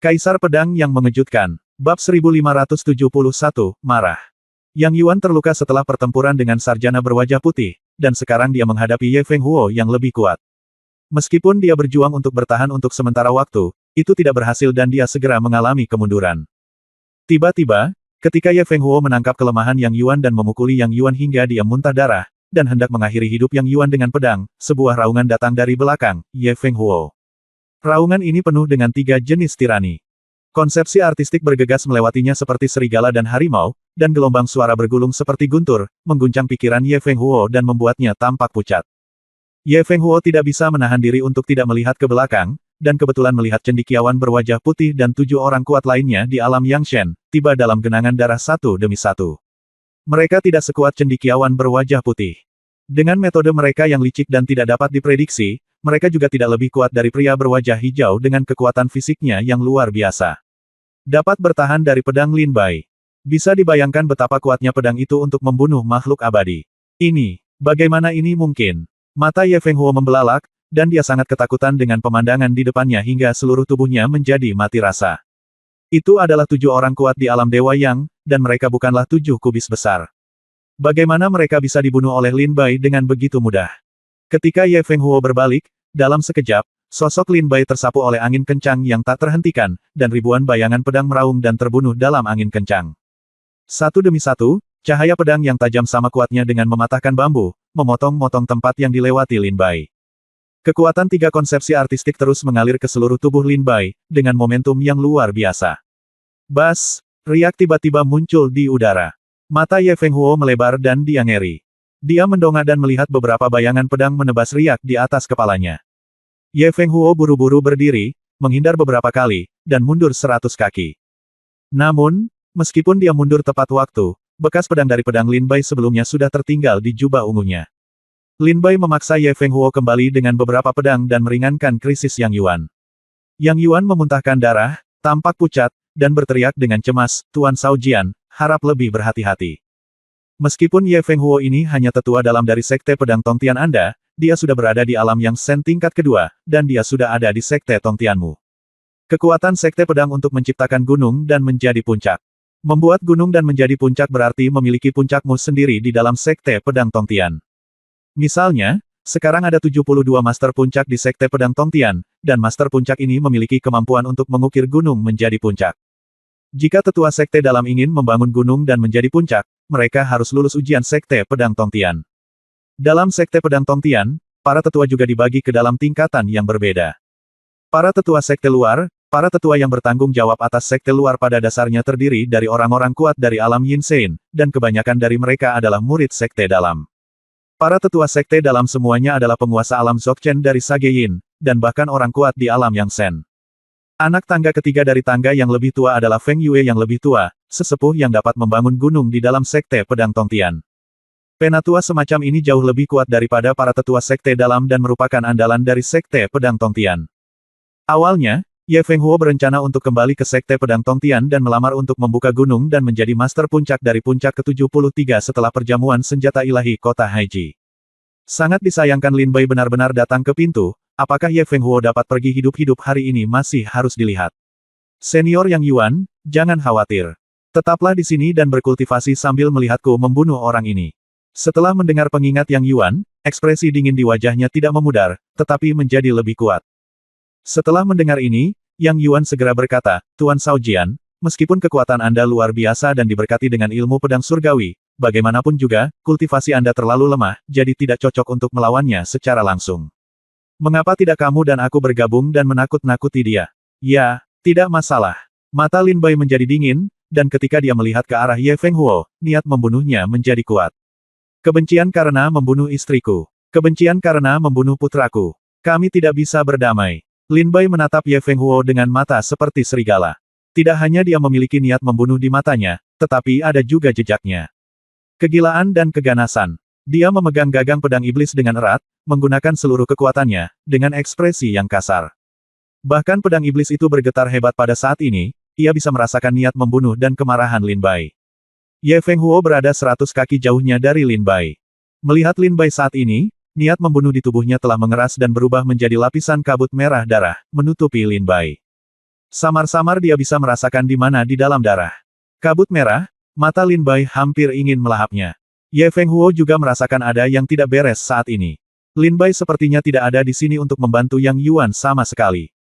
Kaisar Pedang yang Mengejutkan. Bab 1571, Marah. Yang Yuan terluka setelah pertempuran dengan sarjana berwajah putih, dan sekarang dia menghadapi Ye Fenghuo yang lebih kuat. Meskipun dia berjuang untuk bertahan untuk sementara waktu, itu tidak berhasil dan dia segera mengalami kemunduran. Tiba-tiba, ketika Ye Fenghuo menangkap kelemahan Yang Yuan dan memukuli Yang Yuan hingga dia muntah darah, dan hendak mengakhiri hidup Yang Yuan dengan pedang, sebuah raungan datang dari belakang, Ye Fenghuo. Raungan ini penuh dengan 3 jenis tirani. Konsepsi artistik bergegas melewatinya seperti serigala dan harimau, dan gelombang suara bergulung seperti guntur, mengguncang pikiran Ye Fenghuo dan membuatnya tampak pucat. Ye Fenghuo tidak bisa menahan diri untuk tidak melihat ke belakang, dan kebetulan melihat cendekiawan berwajah putih dan 7 orang kuat lainnya di alam Yangshen, tiba dalam genangan darah satu demi satu. Mereka tidak sekuat cendekiawan berwajah putih. Dengan metode mereka yang licik dan tidak dapat diprediksi, mereka juga tidak lebih kuat dari pria berwajah hijau dengan kekuatan fisiknya yang luar biasa. Dapat bertahan dari pedang Lin Bai. Bisa dibayangkan betapa kuatnya pedang itu untuk membunuh makhluk abadi. Bagaimana ini mungkin? Mata Ye Fenghuo membelalak, dan dia sangat ketakutan dengan pemandangan di depannya hingga seluruh tubuhnya menjadi mati rasa. Itu adalah 7 orang kuat di alam Dewa Yang, dan mereka bukanlah 7 kubis besar. Bagaimana mereka bisa dibunuh oleh Lin Bai dengan begitu mudah? Ketika Ye Fenghuo berbalik, dalam sekejap, sosok Lin Bai tersapu oleh angin kencang yang tak terhentikan, dan ribuan bayangan pedang meraung dan terbunuh dalam angin kencang. Satu demi satu, cahaya pedang yang tajam sama kuatnya dengan mematahkan bambu, memotong-motong tempat yang dilewati Lin Bai. Kekuatan 3 konsepsi artistik terus mengalir ke seluruh tubuh Lin Bai, dengan momentum yang luar biasa. Bas! Riak tiba-tiba muncul di udara. Mata Ye Fenghuo melebar dan dia ngeri. Dia mendongak dan melihat beberapa bayangan pedang menebas riak di atas kepalanya. Ye Fenghuo buru-buru berdiri, menghindar beberapa kali, dan mundur 100 kaki. Namun, meskipun dia mundur tepat waktu, bekas pedang dari pedang Lin Bai sebelumnya sudah tertinggal di jubah ungunya. Lin Bai memaksa Ye Fenghuo kembali dengan beberapa pedang dan meringankan krisis Yang Yuan. Yang Yuan memuntahkan darah, tampak pucat, dan berteriak dengan cemas, "Tuan Shaojian, harap lebih berhati-hati." Meskipun Ye Fenghuo ini hanya tetua dalam dari sekte pedang Tongtian Anda, dia sudah berada di alam yang Shen tingkat kedua, dan dia sudah ada di sekte Tongtianmu. Kekuatan sekte pedang untuk menciptakan gunung dan menjadi puncak. Membuat gunung dan menjadi puncak berarti memiliki puncakmu sendiri di dalam sekte pedang Tongtian. Misalnya, sekarang ada 72 master puncak di sekte pedang Tongtian, dan master puncak ini memiliki kemampuan untuk mengukir gunung menjadi puncak. Jika tetua sekte dalam ingin membangun gunung dan menjadi puncak, mereka harus lulus ujian sekte pedang Tongtian. Dalam sekte pedang Tongtian, para tetua juga dibagi ke dalam tingkatan yang berbeda. Para tetua sekte luar, para tetua yang bertanggung jawab atas sekte luar pada dasarnya terdiri dari orang-orang kuat dari alam Yinshen, dan kebanyakan dari mereka adalah murid sekte dalam. Para tetua sekte dalam semuanya adalah penguasa alam Dzogchen dari Sage Yin, dan bahkan orang kuat di alam Yangshen. Anak tangga ketiga dari tangga yang lebih tua adalah Feng Yue yang lebih tua, sesepuh yang dapat membangun gunung di dalam sekte pedang Tongtian. Penatua semacam ini jauh lebih kuat daripada para tetua sekte dalam dan merupakan andalan dari sekte pedang Tongtian. Awalnya, Ye Fenghuo berencana untuk kembali ke sekte pedang Tongtian dan melamar untuk membuka gunung dan menjadi master puncak dari puncak ke-73 setelah perjamuan senjata ilahi kota Haiji. Sangat disayangkan Lin Bai benar-benar datang ke pintu, apakah Ye Fenghuo dapat pergi hidup-hidup hari ini masih harus dilihat. Senior Yang Yuan, jangan khawatir. Tetaplah di sini dan berkultivasi sambil melihatku membunuh orang ini. Setelah mendengar pengingat Yang Yuan, ekspresi dingin di wajahnya tidak memudar, tetapi menjadi lebih kuat. Setelah mendengar ini, Yang Yuan segera berkata, "Tuan Shaojian, meskipun kekuatan Anda luar biasa dan diberkati dengan ilmu pedang surgawi, bagaimanapun juga, kultivasi Anda terlalu lemah, jadi tidak cocok untuk melawannya secara langsung. Mengapa tidak kamu dan aku bergabung dan menakut-nakuti dia?" "Ya, tidak masalah." Mata Lin Bai menjadi dingin, dan ketika dia melihat ke arah Ye Fenghuo, niat membunuhnya menjadi kuat. "Kebencian karena membunuh istriku. Kebencian karena membunuh putraku. Kami tidak bisa berdamai." Lin Bai menatap Ye Fenghuo dengan mata seperti serigala. Tidak hanya dia memiliki niat membunuh di matanya, tetapi ada juga jejaknya. Kegilaan dan keganasan. Dia memegang gagang pedang iblis dengan erat, menggunakan seluruh kekuatannya, dengan ekspresi yang kasar. Bahkan pedang iblis itu bergetar hebat pada saat ini, ia bisa merasakan niat membunuh dan kemarahan Lin Bai. Ye Fenghuo berada 100 kaki jauhnya dari Lin Bai. Melihat Lin Bai saat ini, niat membunuh di tubuhnya telah mengeras dan berubah menjadi lapisan kabut merah darah, menutupi Lin Bai. Samar-samar dia bisa merasakan di mana di dalam darah. Kabut merah, mata Lin Bai hampir ingin melahapnya. Ye Fenghuo juga merasakan ada yang tidak beres saat ini. Lin Bai sepertinya tidak ada di sini untuk membantu Yang Yuan sama sekali.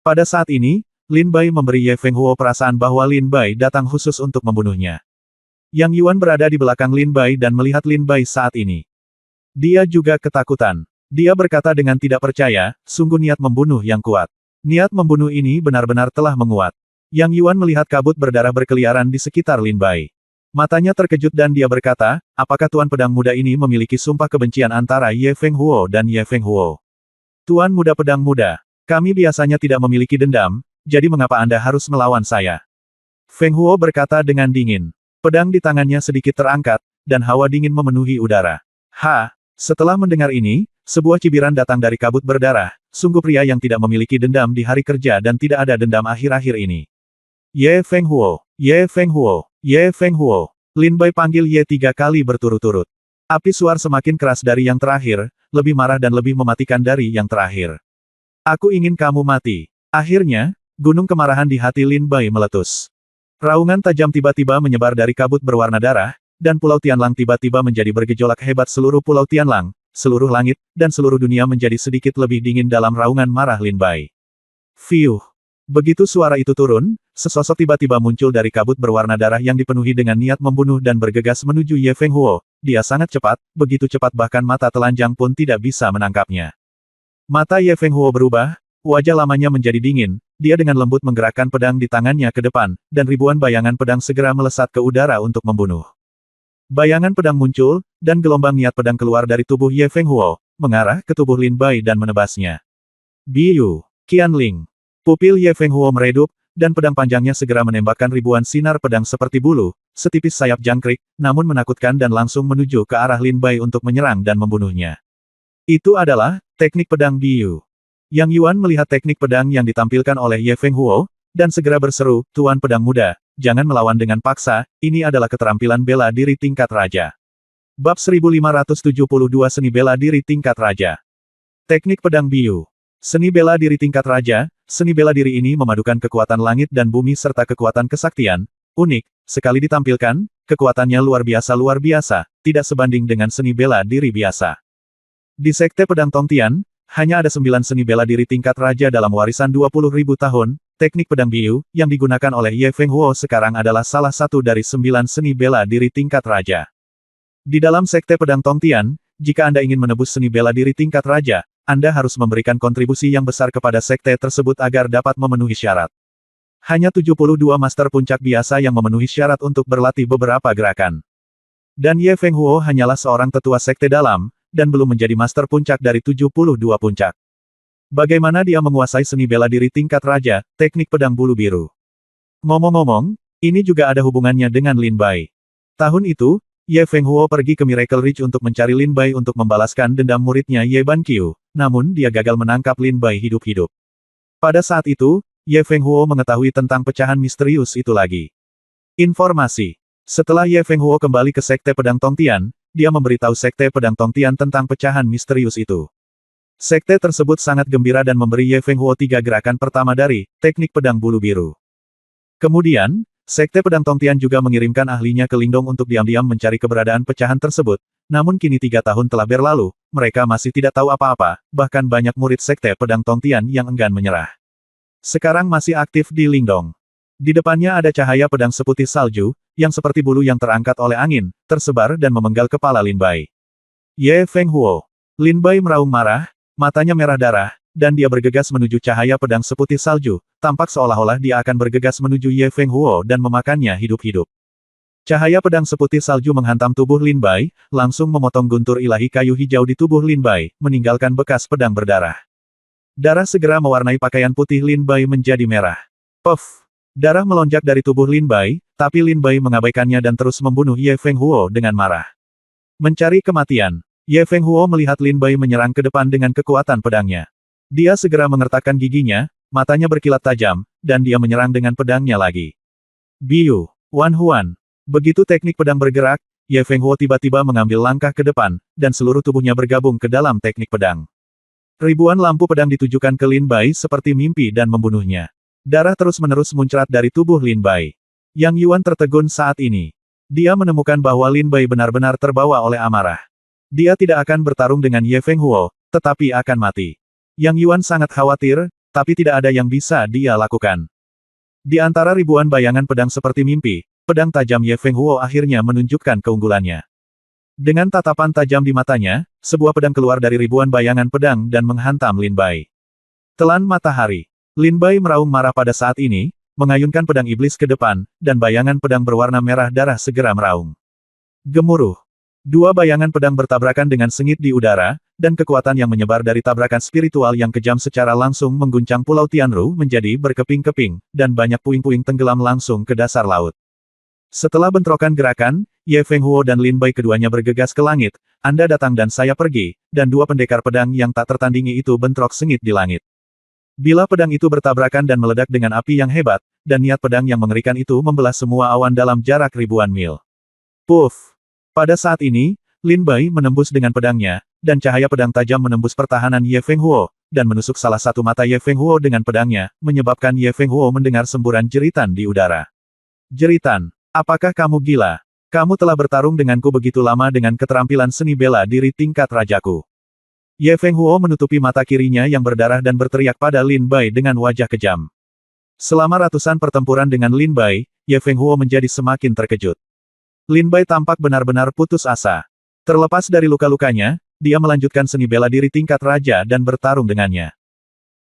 Pada saat ini, Lin Bai memberi Ye Fenghuo perasaan bahwa Lin Bai datang khusus untuk membunuhnya. Yang Yuan berada di belakang Lin Bai dan melihat Lin Bai saat ini. Dia juga ketakutan. Dia berkata dengan tidak percaya, sungguh niat membunuh yang kuat. Niat membunuh ini benar-benar telah menguat. Yang Yuan melihat kabut berdarah berkeliaran di sekitar Lin Bai. Matanya terkejut dan dia berkata, apakah Tuan Pedang Muda ini memiliki sumpah kebencian antara Ye Fenghuo dan Ye Fenghuo? Tuan Muda Pedang Muda, kami biasanya tidak memiliki dendam, jadi mengapa Anda harus melawan saya? Fenghuo berkata dengan dingin. Pedang di tangannya sedikit terangkat, dan hawa dingin memenuhi udara. Setelah mendengar ini, sebuah cibiran datang dari kabut berdarah, sungguh pria yang tidak memiliki dendam di hari kerja dan tidak ada dendam akhir-akhir ini. Ye Fenghuo, Ye Fenghuo, Ye Fenghuo. Lin Bai panggil Ye 3 kali berturut-turut. Api suar semakin keras dari yang terakhir, lebih marah dan lebih mematikan dari yang terakhir. Aku ingin kamu mati. Akhirnya, gunung kemarahan di hati Lin Bai meletus. Raungan tajam tiba-tiba menyebar dari kabut berwarna darah, dan Pulau Tianlang tiba-tiba menjadi bergejolak hebat. Seluruh Pulau Tianlang, seluruh langit, dan seluruh dunia menjadi sedikit lebih dingin dalam raungan marah Lin Bai. Fiuh! Begitu suara itu turun, sesosok tiba-tiba muncul dari kabut berwarna darah yang dipenuhi dengan niat membunuh dan bergegas menuju Ye Fenghuo. Dia sangat cepat, begitu cepat bahkan mata telanjang pun tidak bisa menangkapnya. Mata Ye Fenghuo berubah, wajah lamanya menjadi dingin, dia dengan lembut menggerakkan pedang di tangannya ke depan, dan ribuan bayangan pedang segera melesat ke udara untuk membunuh. Bayangan pedang muncul, dan gelombang niat pedang keluar dari tubuh Ye Fenghuo, mengarah ke tubuh Lin Bai dan menebasnya. Biu, Qianling. Pupil Ye Fenghuo meredup, dan pedang panjangnya segera menembakkan ribuan sinar pedang seperti bulu, setipis sayap jangkrik, namun menakutkan dan langsung menuju ke arah Lin Bai untuk menyerang dan membunuhnya. Itu adalah teknik pedang Biu. Yang Yuan melihat teknik pedang yang ditampilkan oleh Ye Fenghuo, dan segera berseru, Tuan Pedang Muda, jangan melawan dengan paksa, ini adalah keterampilan bela diri tingkat raja. Bab 1572 Seni Bela Diri Tingkat Raja. Teknik Pedang Biu. Seni bela diri tingkat raja, seni bela diri ini memadukan kekuatan langit dan bumi serta kekuatan kesaktian, unik, sekali ditampilkan, kekuatannya luar biasa, tidak sebanding dengan seni bela diri biasa. Di Sekte Pedang Tongtian, hanya ada 9 seni bela diri tingkat raja dalam warisan 20.000 tahun, teknik pedang Biu, yang digunakan oleh Ye Fenghuo sekarang adalah salah satu dari 9 seni bela diri tingkat raja. Di dalam Sekte Pedang Tongtian, jika Anda ingin menebus seni bela diri tingkat raja, Anda harus memberikan kontribusi yang besar kepada sekte tersebut agar dapat memenuhi syarat. Hanya 72 master puncak biasa yang memenuhi syarat untuk berlatih beberapa gerakan. Dan Ye Fenghuo hanyalah seorang tetua sekte dalam, dan belum menjadi master puncak dari 72 puncak. Bagaimana dia menguasai seni bela diri tingkat raja, teknik pedang bulu biru? Ngomong-ngomong, ini juga ada hubungannya dengan Lin Bai. Tahun itu, Ye Fenghuo pergi ke Miracle Ridge untuk mencari Lin Bai untuk membalaskan dendam muridnya Ye Banqiu, namun dia gagal menangkap Lin Bai hidup-hidup. Pada saat itu, Ye Fenghuo mengetahui tentang pecahan misterius itu lagi. Informasi. Setelah Ye Fenghuo kembali ke Sekte Pedang Tongtian, dia memberitahu Sekte Pedang Tongtian tentang pecahan misterius itu. Sekte tersebut sangat gembira dan memberi Ye Fenghuo 3 gerakan pertama dari teknik pedang bulu biru. Kemudian, Sekte Pedang Tongtian juga mengirimkan ahlinya ke Lingdong untuk diam-diam mencari keberadaan pecahan tersebut, namun kini 3 tahun telah berlalu, mereka masih tidak tahu apa-apa, bahkan banyak murid Sekte Pedang Tongtian yang enggan menyerah. Sekarang masih aktif di Lingdong. Di depannya ada cahaya pedang seputih salju, yang seperti bulu yang terangkat oleh angin, tersebar dan memenggal kepala Lin Bai. Ye Fenghuo. Lin Bai meraung marah, matanya merah darah, dan dia bergegas menuju cahaya pedang seputih salju, tampak seolah-olah dia akan bergegas menuju Ye Fenghuo dan memakannya hidup-hidup. Cahaya pedang seputih salju menghantam tubuh Lin Bai, langsung memotong guntur ilahi kayu hijau di tubuh Lin Bai, meninggalkan bekas pedang berdarah. Darah segera mewarnai pakaian putih Lin Bai menjadi merah. Puff! Darah melonjak dari tubuh Lin Bai, tapi Lin Bai mengabaikannya dan terus membunuh Ye Fenghuo dengan marah. Mencari kematian. Ye Fenghuo melihat Lin Bai menyerang ke depan dengan kekuatan pedangnya. Dia segera mengertakkan giginya, matanya berkilat tajam, dan dia menyerang dengan pedangnya lagi. Biu, Wan Huan. Begitu teknik pedang bergerak, Ye Fenghuo tiba-tiba mengambil langkah ke depan, dan seluruh tubuhnya bergabung ke dalam teknik pedang. Ribuan lampu pedang ditujukan ke Lin Bai seperti mimpi dan membunuhnya. Darah terus-menerus muncrat dari tubuh Lin Bai. Yang Yuan tertegun saat ini. Dia menemukan bahwa Lin Bai benar-benar terbawa oleh amarah. Dia tidak akan bertarung dengan Ye Feng Huo, tetapi akan mati. Yang Yuan sangat khawatir, tapi tidak ada yang bisa dia lakukan. Di antara ribuan bayangan pedang seperti mimpi, pedang tajam Ye Feng Huo akhirnya menunjukkan keunggulannya. Dengan tatapan tajam di matanya, sebuah pedang keluar dari ribuan bayangan pedang dan menghantam Lin Bai. Telan matahari. Lin Bai meraung marah pada saat ini, mengayunkan pedang iblis ke depan, dan bayangan pedang berwarna merah darah segera meraung. Gemuruh. Dua bayangan pedang bertabrakan dengan sengit di udara, dan kekuatan yang menyebar dari tabrakan spiritual yang kejam secara langsung mengguncang Pulau Tianru menjadi berkeping-keping, dan banyak puing-puing tenggelam langsung ke dasar laut. Setelah bentrokan gerakan, Ye Feng Huo dan Lin Bai keduanya bergegas ke langit, Anda datang dan saya pergi, dan dua pendekar pedang yang tak tertandingi itu bentrok sengit di langit. Bila pedang itu bertabrakan dan meledak dengan api yang hebat, dan niat pedang yang mengerikan itu membelah semua awan dalam jarak ribuan mil. Puff! Pada saat ini, Lin Bai menembus dengan pedangnya, dan cahaya pedang tajam menembus pertahanan Ye Feng Huo, dan menusuk salah satu mata Ye Feng Huo dengan pedangnya, menyebabkan Ye Feng Huo mendengar semburan jeritan di udara. Jeritan! Apakah kamu gila? Kamu telah bertarung denganku begitu lama dengan keterampilan seni bela diri tingkat rajaku. Ye Feng Huo menutupi mata kirinya yang berdarah dan berteriak pada Lin Bai dengan wajah kejam. Selama ratusan pertempuran dengan Lin Bai, Ye Feng Huo menjadi semakin terkejut. Lin Bai tampak benar-benar putus asa. Terlepas dari luka-lukanya, dia melanjutkan seni bela diri tingkat raja dan bertarung dengannya.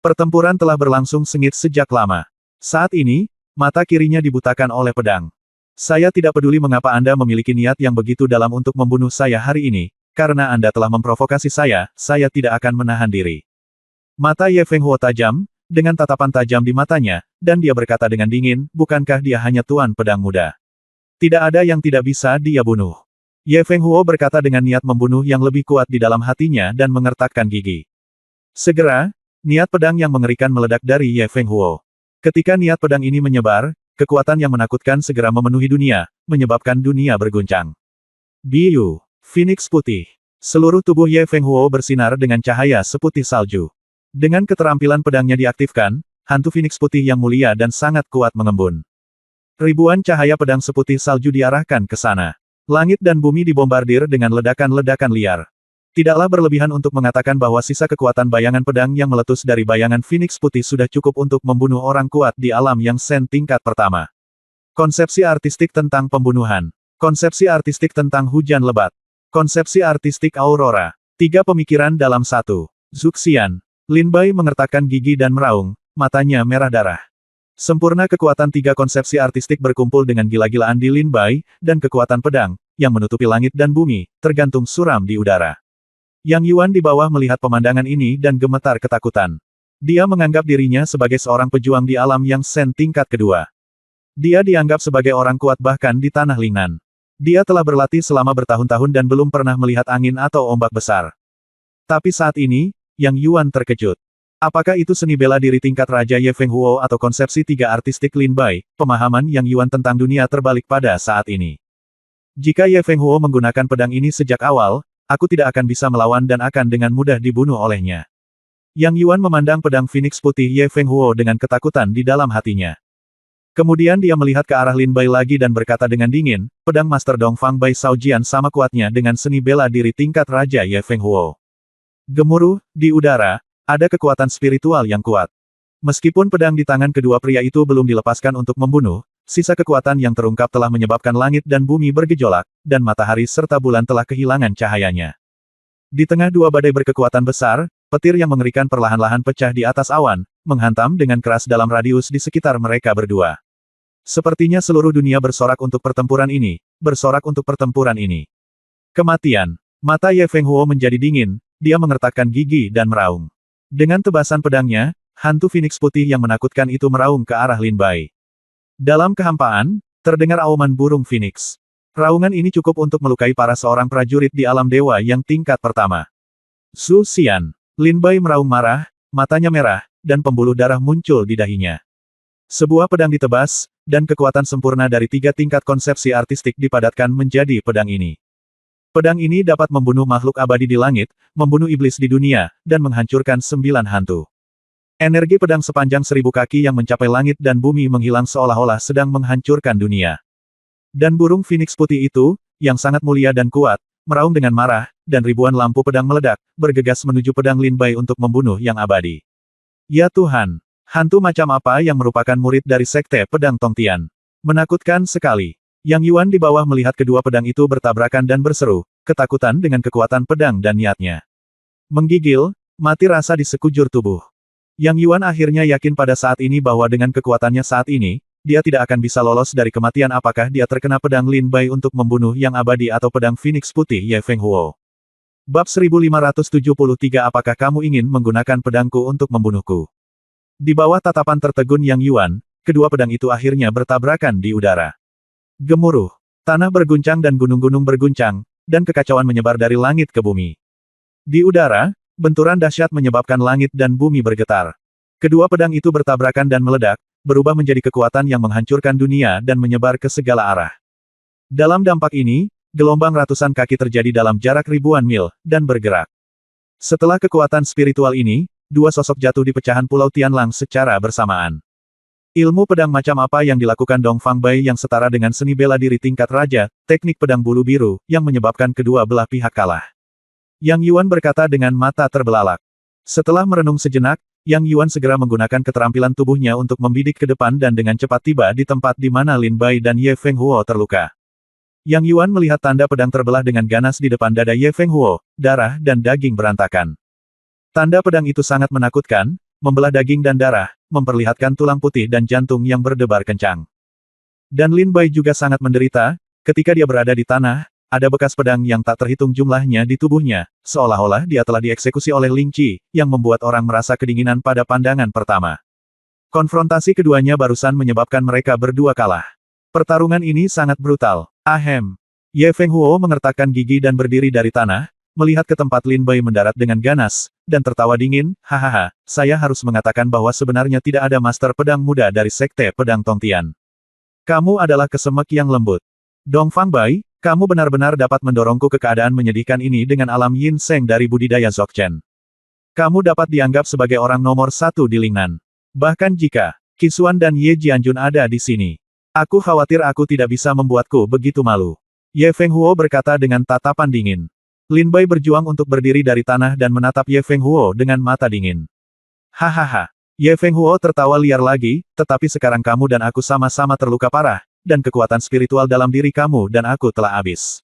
Pertempuran telah berlangsung sengit sejak lama. Saat ini, mata kirinya dibutakan oleh pedang. Saya tidak peduli mengapa Anda memiliki niat yang begitu dalam untuk membunuh saya hari ini. Karena Anda telah memprovokasi saya tidak akan menahan diri. Mata Ye Feng Huo tajam, dengan tatapan tajam di matanya, dan dia berkata dengan dingin, bukankah dia hanya tuan pedang muda? Tidak ada yang tidak bisa dia bunuh. Ye Feng Huo berkata dengan niat membunuh yang lebih kuat di dalam hatinya dan mengertakkan gigi. Segera, niat pedang yang mengerikan meledak dari Ye Feng Huo. Ketika niat pedang ini menyebar, kekuatan yang menakutkan segera memenuhi dunia, menyebabkan dunia berguncang. Biu. Phoenix putih. Seluruh tubuh Ye Feng Huo bersinar dengan cahaya seputih salju. Dengan keterampilan pedangnya diaktifkan, hantu Phoenix putih yang mulia dan sangat kuat mengembun. Ribuan cahaya pedang seputih salju diarahkan ke sana. Langit dan bumi dibombardir dengan ledakan-ledakan liar. Tidaklah berlebihan untuk mengatakan bahwa sisa kekuatan bayangan pedang yang meletus dari bayangan Phoenix putih sudah cukup untuk membunuh orang kuat di alam yang Sen tingkat pertama. Konsepsi artistik tentang pembunuhan. Konsepsi artistik tentang hujan lebat. Konsepsi artistik Aurora. Tiga pemikiran dalam satu. Zuxian. Lin Bai mengertakkan gigi dan meraung, matanya merah darah. Sempurna kekuatan tiga konsepsi artistik berkumpul dengan gila-gilaan di Lin Bai, dan kekuatan pedang, yang menutupi langit dan bumi, tergantung suram di udara. Yang Yuan di bawah melihat pemandangan ini dan gemetar ketakutan. Dia menganggap dirinya sebagai seorang pejuang di alam yang Sen tingkat kedua. Dia dianggap sebagai orang kuat bahkan di tanah Lingnan. Dia telah berlatih selama bertahun-tahun dan belum pernah melihat angin atau ombak besar. Tapi saat ini, Yang Yuan terkejut. Apakah itu seni bela diri tingkat Raja Ye Feng Huo atau konsepsi tiga artistik Lin Bai, pemahaman Yang Yuan tentang dunia terbalik pada saat ini. Jika Ye Feng Huo menggunakan pedang ini sejak awal, aku tidak akan bisa melawan dan akan dengan mudah dibunuh olehnya. Yang Yuan memandang pedang Phoenix putih Ye Feng Huo dengan ketakutan di dalam hatinya. Kemudian dia melihat ke arah Lin Bai lagi dan berkata dengan dingin, pedang Master Dongfang Bai Shaojian sama kuatnya dengan seni bela diri tingkat Raja Ye Feng Huo. Gemuruh, di udara, ada kekuatan spiritual yang kuat. Meskipun pedang di tangan kedua pria itu belum dilepaskan untuk membunuh, sisa kekuatan yang terungkap telah menyebabkan langit dan bumi bergejolak, dan matahari serta bulan telah kehilangan cahayanya. Di tengah dua badai berkekuatan besar, petir yang mengerikan perlahan-lahan pecah di atas awan, menghantam dengan keras dalam radius di sekitar mereka berdua. Sepertinya seluruh dunia bersorak untuk pertempuran ini, bersorak untuk pertempuran ini. Kematian. Mata Ye Feng Huo menjadi dingin, dia mengertakkan gigi dan meraung. Dengan tebasan pedangnya, hantu Phoenix putih yang menakutkan itu meraung ke arah Lin Bai. Dalam kehampaan, terdengar auman burung Phoenix. Raungan ini cukup untuk melukai para seorang prajurit di alam dewa yang tingkat pertama. Zhu Xian. Lin Bai meraung marah, matanya merah, dan pembuluh darah muncul di dahinya. Sebuah pedang ditebas, dan kekuatan sempurna dari tiga tingkat konsepsi artistik dipadatkan menjadi pedang ini. Pedang ini dapat membunuh makhluk abadi di langit, membunuh iblis di dunia, dan menghancurkan 9 hantu. Energi pedang sepanjang 1000 kaki yang mencapai langit dan bumi menghilang seolah-olah sedang menghancurkan dunia. Dan burung Phoenix putih itu, yang sangat mulia dan kuat, meraung dengan marah, dan ribuan lampu pedang meledak, bergegas menuju pedang Lin Bai untuk membunuh yang abadi. Ya Tuhan! Hantu macam apa yang merupakan murid dari Sekte Pedang Tongtian? Menakutkan sekali. Yang Yuan di bawah melihat kedua pedang itu bertabrakan dan berseru, ketakutan dengan kekuatan pedang dan niatnya. Menggigil, mati rasa di sekujur tubuh. Yang Yuan akhirnya yakin pada saat ini bahwa dengan kekuatannya saat ini, dia tidak akan bisa lolos dari kematian apakah dia terkena pedang Lin Bai untuk membunuh yang abadi atau pedang Phoenix putih Ye Feng Huo. Bab 1573 Apakah kamu ingin menggunakan pedangku untuk membunuhku? Di bawah tatapan tertegun Yang Yuan, kedua pedang itu akhirnya bertabrakan di udara. Gemuruh. Tanah berguncang dan gunung-gunung berguncang, dan kekacauan menyebar dari langit ke bumi. Di udara, benturan dahsyat menyebabkan langit dan bumi bergetar. Kedua pedang itu bertabrakan dan meledak, berubah menjadi kekuatan yang menghancurkan dunia dan menyebar ke segala arah. Dalam dampak ini, gelombang ratusan kaki terjadi dalam jarak ribuan mil, dan bergerak. Setelah kekuatan spiritual ini, dua sosok jatuh di pecahan Pulau Tianlang secara bersamaan. Ilmu pedang macam apa yang dilakukan Dong Fang Bai yang setara dengan seni bela diri tingkat raja, teknik pedang bulu biru, yang menyebabkan kedua belah pihak kalah. Yang Yuan berkata dengan mata terbelalak. Setelah merenung sejenak, Yang Yuan segera menggunakan keterampilan tubuhnya untuk membidik ke depan dan dengan cepat tiba di tempat di mana Lin Bai dan Ye Feng Huo terluka. Yang Yuan melihat tanda pedang terbelah dengan ganas di depan dada Ye Feng Huo, darah dan daging berantakan. Tanda pedang itu sangat menakutkan, membelah daging dan darah, memperlihatkan tulang putih dan jantung yang berdebar kencang. Dan Lin Bai juga sangat menderita, ketika dia berada di tanah, ada bekas pedang yang tak terhitung jumlahnya di tubuhnya, seolah-olah dia telah dieksekusi oleh Ling Qi, yang membuat orang merasa kedinginan pada pandangan pertama. Konfrontasi keduanya barusan menyebabkan mereka berdua kalah. Pertarungan ini sangat brutal. Ahem. Ye Feng Huo mengertakkan gigi dan berdiri dari tanah, melihat ke tempat Lin Bai mendarat dengan ganas, dan tertawa dingin, hahaha, saya harus mengatakan bahwa sebenarnya tidak ada master pedang muda dari Sekte Pedang Tongtian. Kamu adalah kesemek yang lembut. Dong Fang Bai, kamu benar-benar dapat mendorongku ke keadaan menyedihkan ini dengan alam Yin Seng dari budidaya Dzogchen. Kamu dapat dianggap sebagai orang nomor satu di Lingnan. Bahkan jika Qisuan dan Ye Jianjun ada di sini. Aku khawatir aku tidak bisa membuatku begitu malu. Ye Feng Huo berkata dengan tatapan dingin. Lin Bai berjuang untuk berdiri dari tanah dan menatap Ye Feng Huo dengan mata dingin. Hahaha. Ye Feng Huo tertawa liar lagi, tetapi sekarang kamu dan aku sama-sama terluka parah, dan kekuatan spiritual dalam diri kamu dan aku telah habis.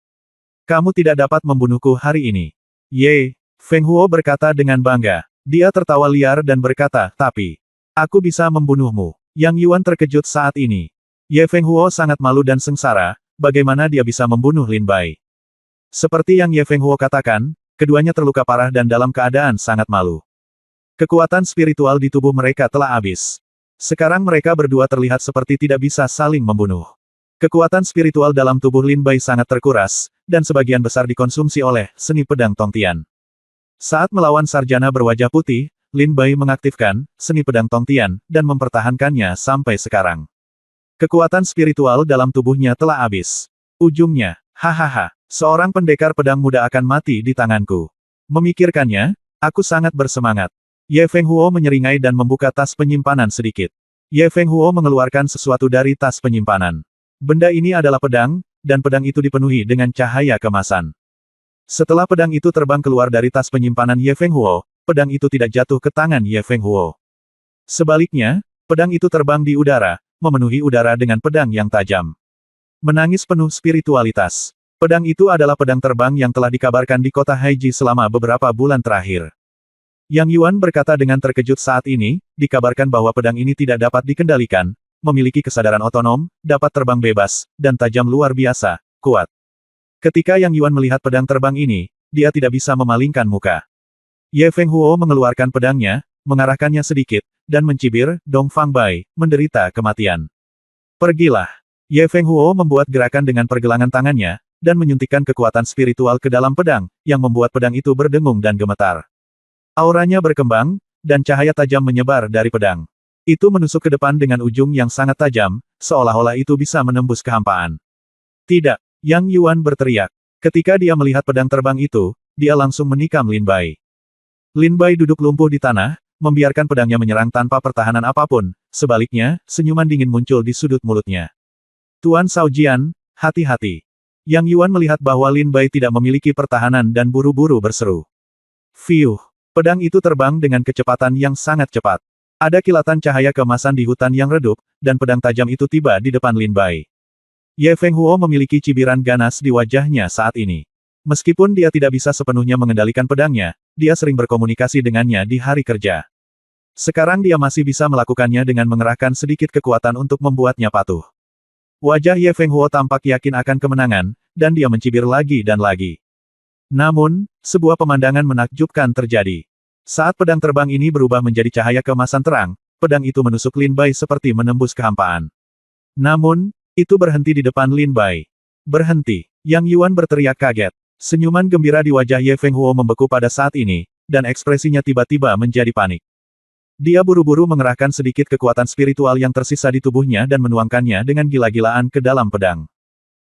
Kamu tidak dapat membunuhku hari ini. Ye Feng Huo berkata dengan bangga. Dia tertawa liar dan berkata, tapi, aku bisa membunuhmu. Yang Yuan terkejut saat ini. Ye Feng Huo sangat malu dan sengsara, bagaimana dia bisa membunuh Lin Bai. Seperti yang Ye Feng Huo katakan, keduanya terluka parah dan dalam keadaan sangat malu. Kekuatan spiritual di tubuh mereka telah habis. Sekarang mereka berdua terlihat seperti tidak bisa saling membunuh. Kekuatan spiritual dalam tubuh Lin Bai sangat terkuras, dan sebagian besar dikonsumsi oleh seni pedang Tongtian. Saat melawan sarjana berwajah putih, Lin Bai mengaktifkan seni pedang Tongtian dan mempertahankannya sampai sekarang. Kekuatan spiritual dalam tubuhnya telah habis. Ujungnya, hahaha. Seorang pendekar pedang muda akan mati di tanganku. Memikirkannya, aku sangat bersemangat. Ye Feng Huo menyeringai dan membuka tas penyimpanan sedikit. Ye Feng Huo mengeluarkan sesuatu dari tas penyimpanan. Benda ini adalah pedang, dan pedang itu dipenuhi dengan cahaya kemasan. Setelah pedang itu terbang keluar dari tas penyimpanan Ye Feng Huo, pedang itu tidak jatuh ke tangan Ye Feng Huo. Sebaliknya, pedang itu terbang di udara, memenuhi udara dengan pedang yang tajam. Menangis penuh spiritualitas. Pedang itu adalah pedang terbang yang telah dikabarkan di kota Haiji selama beberapa bulan terakhir. Yang Yuan berkata dengan terkejut saat ini, dikabarkan bahwa pedang ini tidak dapat dikendalikan, memiliki kesadaran otonom, dapat terbang bebas, dan tajam luar biasa, kuat. Ketika Yang Yuan melihat pedang terbang ini, dia tidak bisa memalingkan muka. Ye Feng Huo mengeluarkan pedangnya, mengarahkannya sedikit, dan mencibir, Dong Fang Bai, menderita kematian. Pergilah. Ye Feng Huo membuat gerakan dengan pergelangan tangannya, dan menyuntikkan kekuatan spiritual ke dalam pedang, yang membuat pedang itu berdengung dan gemetar. Auranya berkembang, dan cahaya tajam menyebar dari pedang. Itu menusuk ke depan dengan ujung yang sangat tajam, seolah-olah itu bisa menembus kehampaan. Tidak, Yang Yuan berteriak. Ketika dia melihat pedang terbang itu, dia langsung menikam Lin Bai. Lin Bai duduk lumpuh di tanah, membiarkan pedangnya menyerang tanpa pertahanan apapun, sebaliknya, senyuman dingin muncul di sudut mulutnya. Tuan Shaojian, hati-hati. Yang Yuan melihat bahwa Lin Bai tidak memiliki pertahanan dan buru-buru berseru. Fiuh! Pedang itu terbang dengan kecepatan yang sangat cepat. Ada kilatan cahaya keemasan di hutan yang redup, dan pedang tajam itu tiba di depan Lin Bai. Ye Fenghuo memiliki cibiran ganas di wajahnya saat ini. Meskipun dia tidak bisa sepenuhnya mengendalikan pedangnya, dia sering berkomunikasi dengannya di hari kerja. Sekarang dia masih bisa melakukannya dengan mengerahkan sedikit kekuatan untuk membuatnya patuh. Wajah Ye Fenghuo tampak yakin akan kemenangan, dan dia mencibir lagi dan lagi. Namun, sebuah pemandangan menakjubkan terjadi. Saat pedang terbang ini berubah menjadi cahaya keemasan terang, pedang itu menusuk Lin Bai seperti menembus kehampaan. Namun, itu berhenti di depan Lin Bai. Berhenti. Yang Yuan berteriak kaget. Senyuman gembira di wajah Ye Fenghuo membeku pada saat ini, dan ekspresinya tiba-tiba menjadi panik. Dia buru-buru mengerahkan sedikit kekuatan spiritual yang tersisa di tubuhnya dan menuangkannya dengan gila-gilaan ke dalam pedang.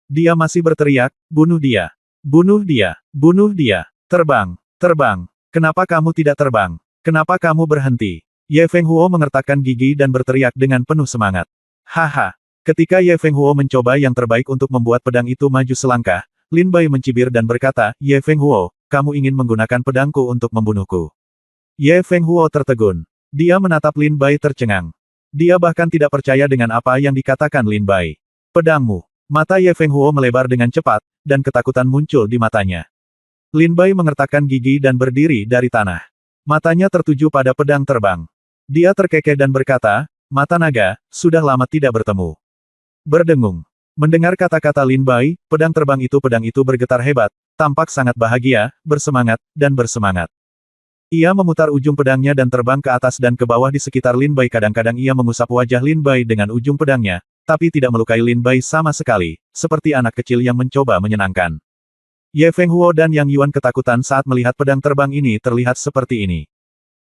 Dia masih berteriak, bunuh dia. Bunuh dia. Bunuh dia. Terbang. Terbang. Kenapa kamu tidak terbang? Kenapa kamu berhenti? Ye Fenghuo mengertakkan gigi dan berteriak dengan penuh semangat. Haha. Ketika Ye Fenghuo mencoba yang terbaik untuk membuat pedang itu maju selangkah, Lin Bai mencibir dan berkata, Ye Fenghuo, kamu ingin menggunakan pedangku untuk membunuhku. Ye Fenghuo tertegun. Dia menatap Lin Bai tercengang. Dia bahkan tidak percaya dengan apa yang dikatakan Lin Bai. Pedangmu. Mata Ye Fenghuo melebar dengan cepat, dan ketakutan muncul di matanya. Lin Bai mengertakkan gigi dan berdiri dari tanah. Matanya tertuju pada pedang terbang. Dia terkekeh dan berkata, mata naga, sudah lama tidak bertemu. Berdengung. Mendengar kata-kata Lin Bai, pedang itu bergetar hebat, tampak sangat bahagia, bersemangat, dan bersemangat. Ia memutar ujung pedangnya dan terbang ke atas dan ke bawah di sekitar Lin Bai. Kadang-kadang ia mengusap wajah Lin Bai dengan ujung pedangnya, tapi tidak melukai Lin Bai sama sekali, seperti anak kecil yang mencoba menyenangkan. Ye Fenghuo dan Yang Yuan ketakutan saat melihat pedang terbang ini terlihat seperti ini.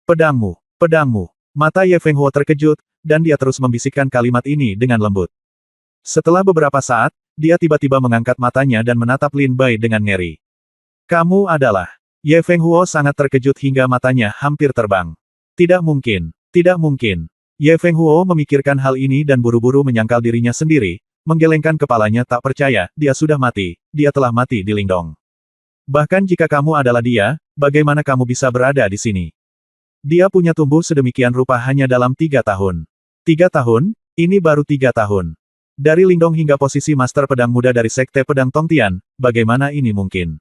Pedangmu, pedangmu. Mata Ye Fenghuo terkejut, dan dia terus membisikkan kalimat ini dengan lembut. Setelah beberapa saat, dia tiba-tiba mengangkat matanya dan menatap Lin Bai dengan ngeri. Kamu adalah... Ye Fenghuo sangat terkejut hingga matanya hampir terbang. Tidak mungkin, tidak mungkin. Ye Fenghuo memikirkan hal ini dan buru-buru menyangkal dirinya sendiri, menggelengkan kepalanya tak percaya, dia sudah mati, dia telah mati di Lingdong. Bahkan jika kamu adalah dia, bagaimana kamu bisa berada di sini? Dia punya tumbuh sedemikian rupa hanya dalam 3 tahun. 3 tahun? Ini baru 3 tahun. Dari Lingdong hingga posisi Master Pedang Muda dari Sekte Pedang Tongtian, bagaimana ini mungkin?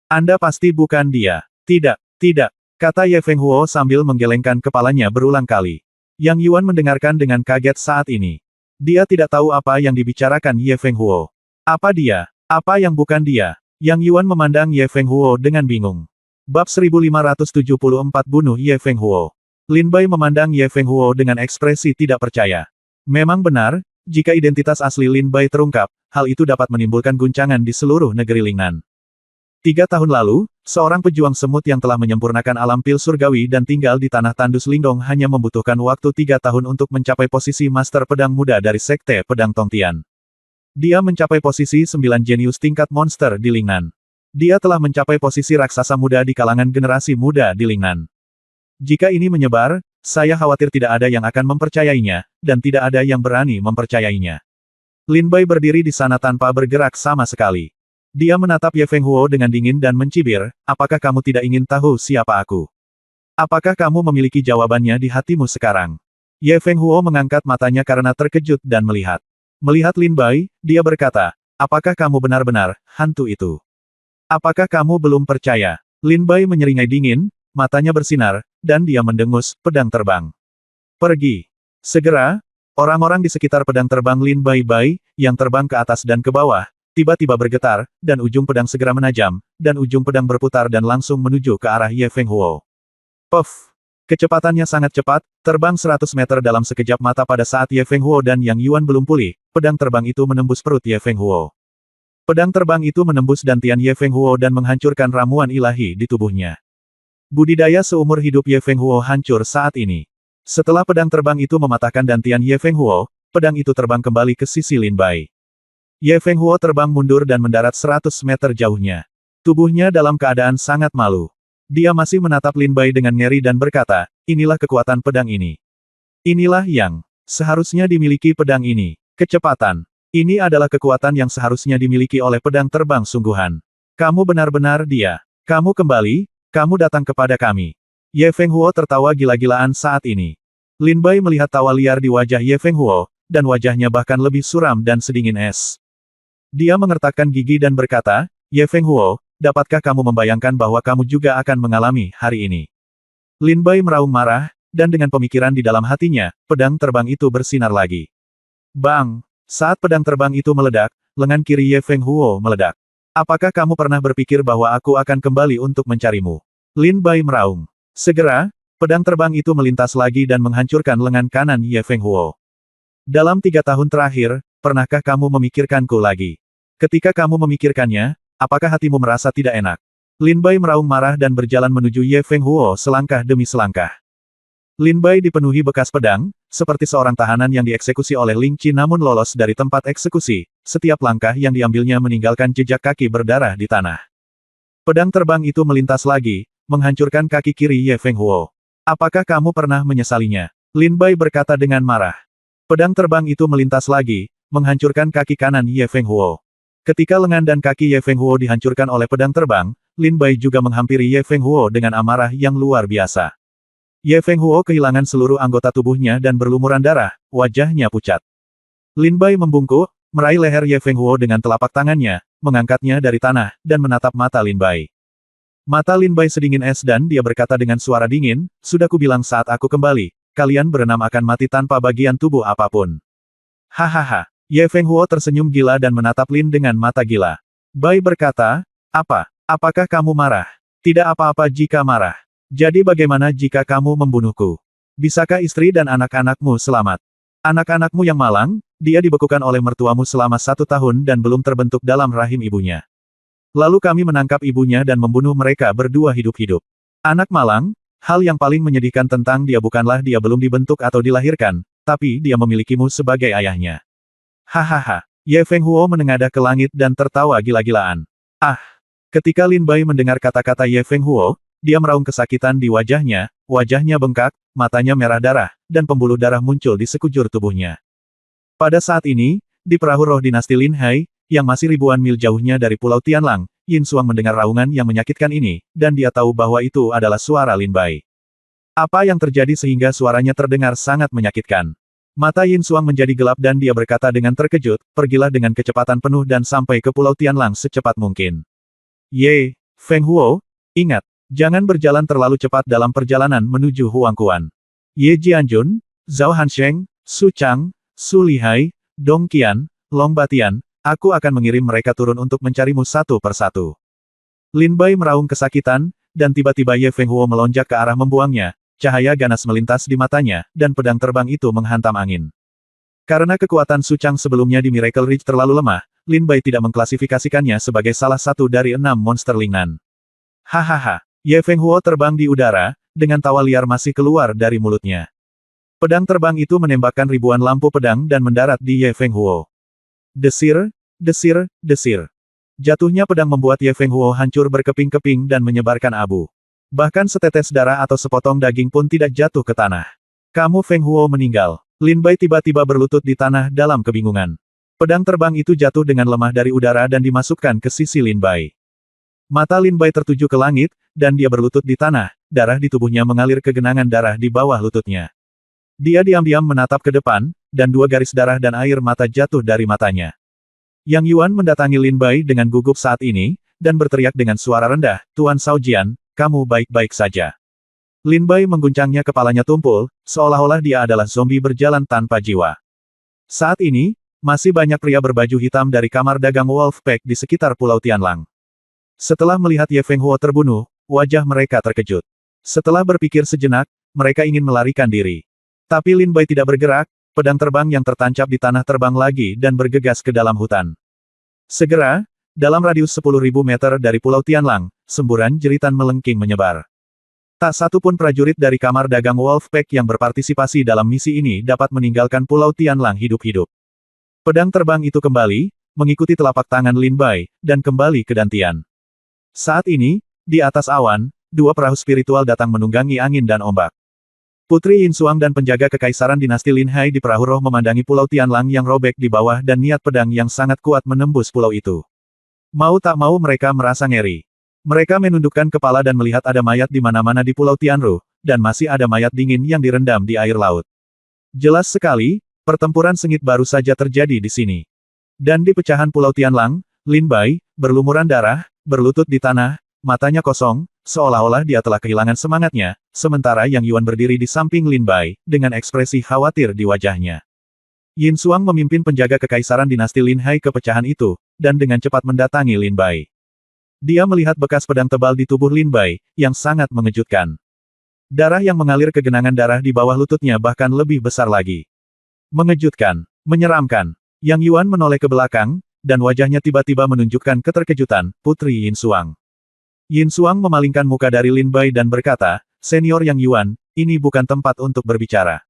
Anda pasti bukan dia. Tidak, tidak, kata Ye Fenghuo sambil menggelengkan kepalanya berulang kali. Yang Yuan mendengarkan dengan kaget saat ini. Dia tidak tahu apa yang dibicarakan Ye Fenghuo. Apa dia? Apa yang bukan dia? Yang Yuan memandang Ye Fenghuo dengan bingung. Bab 1574 bunuh Ye Fenghuo. Lin Bai memandang Ye Fenghuo dengan ekspresi tidak percaya. Memang benar, jika identitas asli Lin Bai terungkap, hal itu dapat menimbulkan guncangan di seluruh negeri Lingnan. 3 tahun lalu, seorang pejuang semut yang telah menyempurnakan alam pil surgawi dan tinggal di tanah tandus Lingdong hanya membutuhkan waktu 3 tahun untuk mencapai posisi Master Pedang Muda dari Sekte Pedang Tongtian. Dia mencapai posisi 9 jenius tingkat monster di Lingnan. Dia telah mencapai posisi raksasa muda di kalangan generasi muda di Lingnan. Jika ini menyebar, saya khawatir tidak ada yang akan mempercayainya, dan tidak ada yang berani mempercayainya. Lin Bai berdiri di sana tanpa bergerak sama sekali. Dia menatap Ye Fenghuo dengan dingin dan mencibir, apakah kamu tidak ingin tahu siapa aku? Apakah kamu memiliki jawabannya di hatimu sekarang? Ye Fenghuo mengangkat matanya karena terkejut dan melihat. Melihat Lin Bai, dia berkata, apakah kamu benar-benar hantu itu? Apakah kamu belum percaya? Lin Bai menyeringai dingin, matanya bersinar, dan dia mendengus, pedang terbang. Pergi. Segera, orang-orang di sekitar pedang terbang Lin Bai, yang terbang ke atas dan ke bawah, tiba-tiba bergetar, dan ujung pedang segera menajam, dan ujung pedang berputar dan langsung menuju ke arah Ye Fenghuo. Puff! Kecepatannya sangat cepat, terbang 100 meter dalam sekejap mata pada saat Ye Fenghuo dan Yang Yuan belum pulih, pedang terbang itu menembus perut Ye Fenghuo. Pedang terbang itu menembus dantian Ye Fenghuo dan menghancurkan ramuan ilahi di tubuhnya. Budidaya seumur hidup Ye Fenghuo hancur saat ini. Setelah pedang terbang itu mematahkan dantian Ye Fenghuo, pedang itu terbang kembali ke sisi Lin Bai. Ye Fenghuo terbang mundur dan mendarat 100 meter jauhnya. Tubuhnya dalam keadaan sangat malu. Dia masih menatap Lin Bai dengan ngeri dan berkata, inilah kekuatan pedang ini. Inilah yang seharusnya dimiliki pedang ini. Kecepatan. Ini adalah kekuatan yang seharusnya dimiliki oleh pedang terbang sungguhan. Kamu benar-benar dia. Kamu kembali, kamu datang kepada kami. Ye Feng Huo tertawa gila-gilaan saat ini. Lin Bai melihat tawa liar di wajah Ye Feng Huo, dan wajahnya bahkan lebih suram dan sedingin es. Dia mengertakkan gigi dan berkata, Ye Feng Huo, dapatkah kamu membayangkan bahwa kamu juga akan mengalami hari ini? Lin Bai meraung marah, dan dengan pemikiran di dalam hatinya, pedang terbang itu bersinar lagi. Bang! Saat pedang terbang itu meledak, lengan kiri Ye Feng Huo meledak. Apakah kamu pernah berpikir bahwa aku akan kembali untuk mencarimu? Lin Bai meraung. Segera, pedang terbang itu melintas lagi dan menghancurkan lengan kanan Ye Feng Huo. Dalam 3 tahun terakhir, pernahkah kamu memikirkanku lagi? Ketika kamu memikirkannya, apakah hatimu merasa tidak enak? Lin Bai meraung marah dan berjalan menuju Ye Feng Huo selangkah demi selangkah. Lin Bai dipenuhi bekas pedang, seperti seorang tahanan yang dieksekusi oleh Ling Qi namun lolos dari tempat eksekusi, setiap langkah yang diambilnya meninggalkan jejak kaki berdarah di tanah. Pedang terbang itu melintas lagi, menghancurkan kaki kiri Ye Feng Huo. Apakah kamu pernah menyesalinya? Lin Bai berkata dengan marah. Pedang terbang itu melintas lagi, menghancurkan kaki kanan Ye Feng Huo. Ketika lengan dan kaki Ye Feng Huo dihancurkan oleh pedang terbang, Lin Bai juga menghampiri Ye Feng Huo dengan amarah yang luar biasa. Ye Feng Huo kehilangan seluruh anggota tubuhnya dan berlumuran darah, wajahnya pucat. Lin Bai membungkuk, meraih leher Ye Feng Huo dengan telapak tangannya, mengangkatnya dari tanah, dan menatap mata Lin Bai. Mata Lin Bai sedingin es dan dia berkata dengan suara dingin, sudah kubilang saat aku kembali, kalian berenam akan mati tanpa bagian tubuh apapun. Hahaha. Ye Feng Huo tersenyum gila dan menatap Lin dengan mata gila. Bai berkata, apakah kamu marah? Tidak apa-apa jika marah. Jadi bagaimana jika kamu membunuhku? Bisakah istri dan anak-anakmu selamat? Anak-anakmu yang malang, dia dibekukan oleh mertuamu selama 1 tahun dan belum terbentuk dalam rahim ibunya. Lalu kami menangkap ibunya dan membunuh mereka berdua hidup-hidup. Anak malang, hal yang paling menyedihkan tentang dia bukanlah dia belum dibentuk atau dilahirkan, tapi dia memilikimu sebagai ayahnya. Hahaha. Ye Feng Huo menengadah ke langit dan tertawa gila-gilaan. Ketika Lin Bai mendengar kata-kata Ye Feng Huo, dia meraung kesakitan di wajahnya bengkak, matanya merah darah, dan pembuluh darah muncul di sekujur tubuhnya. Pada saat ini, di perahu roh dinasti Lin Hai, yang masih ribuan mil jauhnya dari Pulau Tianlang, Yin Xuang mendengar raungan yang menyakitkan ini, dan dia tahu bahwa itu adalah suara Lin Bai. Apa yang terjadi sehingga suaranya terdengar sangat menyakitkan? Mata Yin Xuang menjadi gelap dan dia berkata dengan terkejut, pergilah dengan kecepatan penuh dan sampai ke Pulau Tianlang secepat mungkin. Ye, Feng Huo, ingat, jangan berjalan terlalu cepat dalam perjalanan menuju Huangquan. Ye Jianjun, Zhao Hansheng, Su Chang, Su Lihai, Dong Qian, Long Batian, aku akan mengirim mereka turun untuk mencarimu satu persatu. Lin Bai meraung kesakitan, dan tiba-tiba Ye Feng Huo melonjak ke arah membuangnya, cahaya ganas melintas di matanya, dan pedang terbang itu menghantam angin. Karena kekuatan Su Chang sebelumnya di Miracle Ridge terlalu lemah, Lin Bai tidak mengklasifikasikannya sebagai salah satu dari 6 monster Lingnan. Hahaha. Ye Feng Huo terbang di udara, dengan tawa liar masih keluar dari mulutnya. Pedang terbang itu menembakkan ribuan lampu pedang dan mendarat di Ye Feng Huo. Desir, desir, desir. Jatuhnya pedang membuat Ye Feng Huo hancur berkeping-keping dan menyebarkan abu. Bahkan setetes darah atau sepotong daging pun tidak jatuh ke tanah. Kamu Feng Huo meninggal. Lin Bai tiba-tiba berlutut di tanah dalam kebingungan. Pedang terbang itu jatuh dengan lemah dari udara dan dimasukkan ke sisi Lin Bai. Mata Lin Bai tertuju ke langit, dan dia berlutut di tanah, darah di tubuhnya mengalir ke genangan darah di bawah lututnya. Dia diam-diam menatap ke depan, dan 2 garis darah dan air mata jatuh dari matanya. Yang Yuan mendatangi Lin Bai dengan gugup saat ini, dan berteriak dengan suara rendah, Tuan Shaojian, kamu baik-baik saja. Lin Bai mengguncangnya kepalanya tumpul, seolah-olah dia adalah zombie berjalan tanpa jiwa. Saat ini, masih banyak pria berbaju hitam dari kamar dagang Wolfpack di sekitar Pulau Tianlang. Setelah melihat Ye Feng Huo terbunuh, wajah mereka terkejut. Setelah berpikir sejenak, mereka ingin melarikan diri. Tapi Lin Bai tidak bergerak, pedang terbang yang tertancap di tanah terbang lagi dan bergegas ke dalam hutan. Segera, dalam radius 10.000 meter dari Pulau Tianlang, semburan jeritan melengking menyebar. Tak satu pun prajurit dari kamar dagang Wolfpack yang berpartisipasi dalam misi ini dapat meninggalkan Pulau Tianlang hidup-hidup. Pedang terbang itu kembali, mengikuti telapak tangan Lin Bai, dan kembali ke Dantian. Saat ini, di atas awan, dua perahu spiritual datang menunggangi angin dan ombak. Putri Yin Xuang dan penjaga kekaisaran dinasti Lin Hai di perahu roh memandangi Pulau Tianlang yang robek di bawah dan niat pedang yang sangat kuat menembus pulau itu. Mau tak mau mereka merasa ngeri. Mereka menundukkan kepala dan melihat ada mayat di mana-mana di Pulau Tianru, dan masih ada mayat dingin yang direndam di air laut. Jelas sekali, pertempuran sengit baru saja terjadi di sini. Dan di pecahan Pulau Tianlang, Lin Bai, berlumuran darah, berlutut di tanah, matanya kosong, seolah-olah dia telah kehilangan semangatnya, sementara Yang Yuan berdiri di samping Lin Bai, dengan ekspresi khawatir di wajahnya. Yin Xuang memimpin penjaga kekaisaran dinasti Lin Hai ke pecahan itu, dan dengan cepat mendatangi Lin Bai. Dia melihat bekas pedang tebal di tubuh Lin Bai, yang sangat mengejutkan. Darah yang mengalir ke genangan darah di bawah lututnya bahkan lebih besar lagi. Mengejutkan, menyeramkan. Yang Yuan menoleh ke belakang, dan wajahnya tiba-tiba menunjukkan keterkejutan, Putri Yin Xuang. Yin Xuang memalingkan muka dari Lin Bai dan berkata, Senior Yang Yuan, ini bukan tempat untuk berbicara.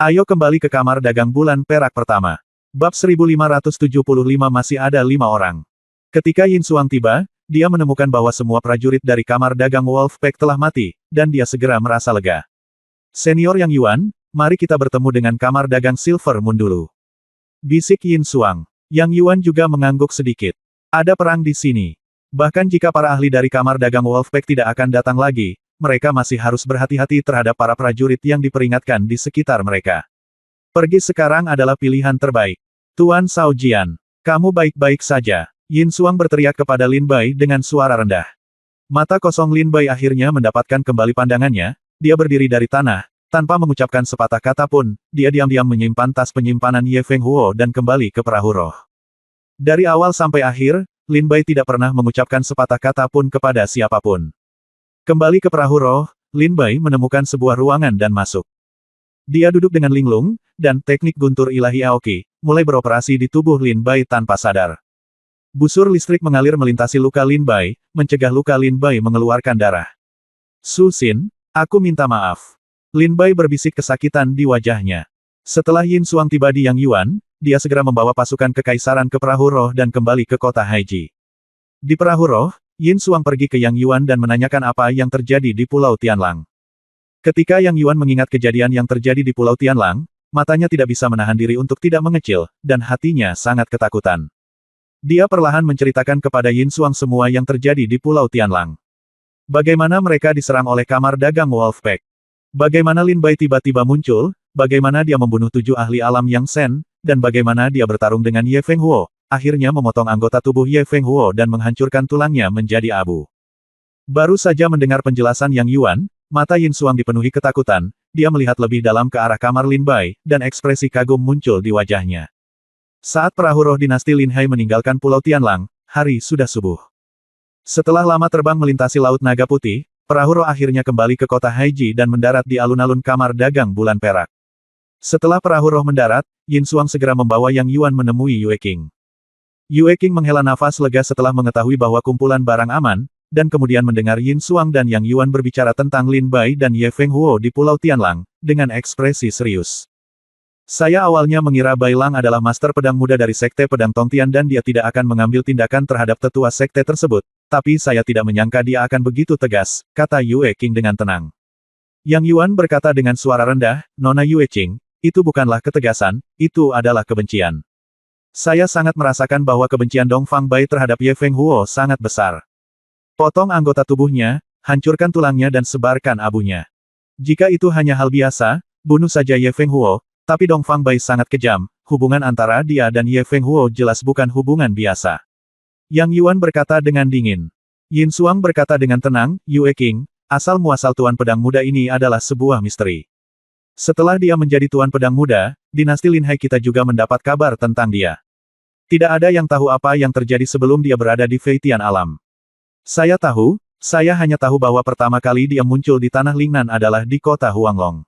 Ayo kembali ke kamar dagang bulan perak pertama. Bab 1575 masih ada 5 orang. Ketika Yin Xuang tiba, dia menemukan bahwa semua prajurit dari kamar dagang Wolfpack telah mati, dan dia segera merasa lega. Senior Yang Yuan, mari kita bertemu dengan kamar dagang Silver Moon dulu. Bisik Yin Xuang. Yang Yuan juga mengangguk sedikit. Ada perang di sini. Bahkan jika para ahli dari kamar dagang Wolfpack tidak akan datang lagi, mereka masih harus berhati-hati terhadap para prajurit yang diperingatkan di sekitar mereka. Pergi sekarang adalah pilihan terbaik. Tuan Cao Jian, kamu baik-baik saja. Yin Xuang berteriak kepada Lin Bai dengan suara rendah. Mata kosong Lin Bai akhirnya mendapatkan kembali pandangannya, dia berdiri dari tanah, tanpa mengucapkan sepatah kata pun, dia diam-diam menyimpan tas penyimpanan Ye Feng Huo dan kembali ke perahu roh. Dari awal sampai akhir, Lin Bai tidak pernah mengucapkan sepatah kata pun kepada siapapun. Kembali ke perahu roh, Lin Bai menemukan sebuah ruangan dan masuk. Dia duduk dengan linglung, dan teknik guntur ilahi Aoki mulai beroperasi di tubuh Lin Bai tanpa sadar. Busur listrik mengalir melintasi luka Lin Bai, mencegah luka Lin Bai mengeluarkan darah. Su Xin, aku minta maaf. Lin Bai berbisik kesakitan di wajahnya. Setelah Yin Xuang tiba di Yang Yuan, dia segera membawa pasukan kekaisaran ke perahu roh dan kembali ke kota Haiji. Di perahu roh, Yin Xuang pergi ke Yang Yuan dan menanyakan apa yang terjadi di Pulau Tianlang. Ketika Yang Yuan mengingat kejadian yang terjadi di Pulau Tianlang, matanya tidak bisa menahan diri untuk tidak mengecil, dan hatinya sangat ketakutan. Dia perlahan menceritakan kepada Yin Xuang semua yang terjadi di Pulau Tianlang. Bagaimana mereka diserang oleh kamar dagang Wolfpack. Bagaimana Lin Bai tiba-tiba muncul, bagaimana dia membunuh 7 ahli alam Yang Sen, dan bagaimana dia bertarung dengan Ye Feng Huo, akhirnya memotong anggota tubuh Ye Feng Huo dan menghancurkan tulangnya menjadi abu. Baru saja mendengar penjelasan Yang Yuan, mata Yin Xuang dipenuhi ketakutan, dia melihat lebih dalam ke arah kamar Lin Bai, dan ekspresi kagum muncul di wajahnya. Saat perahu roh dinasti Lin Hai meninggalkan Pulau Tianlang, hari sudah subuh. Setelah lama terbang melintasi Laut Naga Putih, perahu roh akhirnya kembali ke kota Haiji dan mendarat di alun-alun kamar dagang bulan perak. Setelah perahu roh mendarat, Yin Xuang segera membawa Yang Yuan menemui Yue Qing. Yue Qing menghela nafas lega setelah mengetahui bahwa kumpulan barang aman, dan kemudian mendengar Yin Xuang dan Yang Yuan berbicara tentang Lin Bai dan Ye Feng Huo di Pulau Tianlang, dengan ekspresi serius. Saya awalnya mengira Bai Lang adalah master pedang muda dari Sekte Pedang Tongtian dan dia tidak akan mengambil tindakan terhadap tetua sekte tersebut, tapi saya tidak menyangka dia akan begitu tegas, kata Yue Qing dengan tenang. Yang Yuan berkata dengan suara rendah, Nona Yue Qing, itu bukanlah ketegasan, itu adalah kebencian. Saya sangat merasakan bahwa kebencian Dong Fang Bai terhadap Ye Feng Huo sangat besar. Potong anggota tubuhnya, hancurkan tulangnya dan sebarkan abunya. Jika itu hanya hal biasa, bunuh saja Ye Feng Huo, tapi Dong Fang Bai sangat kejam, hubungan antara dia dan Ye Feng Huo jelas bukan hubungan biasa. Yang Yuan berkata dengan dingin. Yin Xuang berkata dengan tenang, Yue Qing, asal-muasal Tuan Pedang Muda ini adalah sebuah misteri. Setelah dia menjadi Tuan Pedang Muda, dinasti Lin Hai kita juga mendapat kabar tentang dia. Tidak ada yang tahu apa yang terjadi sebelum dia berada di Feitian Alam. Saya hanya tahu bahwa pertama kali dia muncul di Tanah Lingnan adalah di kota Huanglong.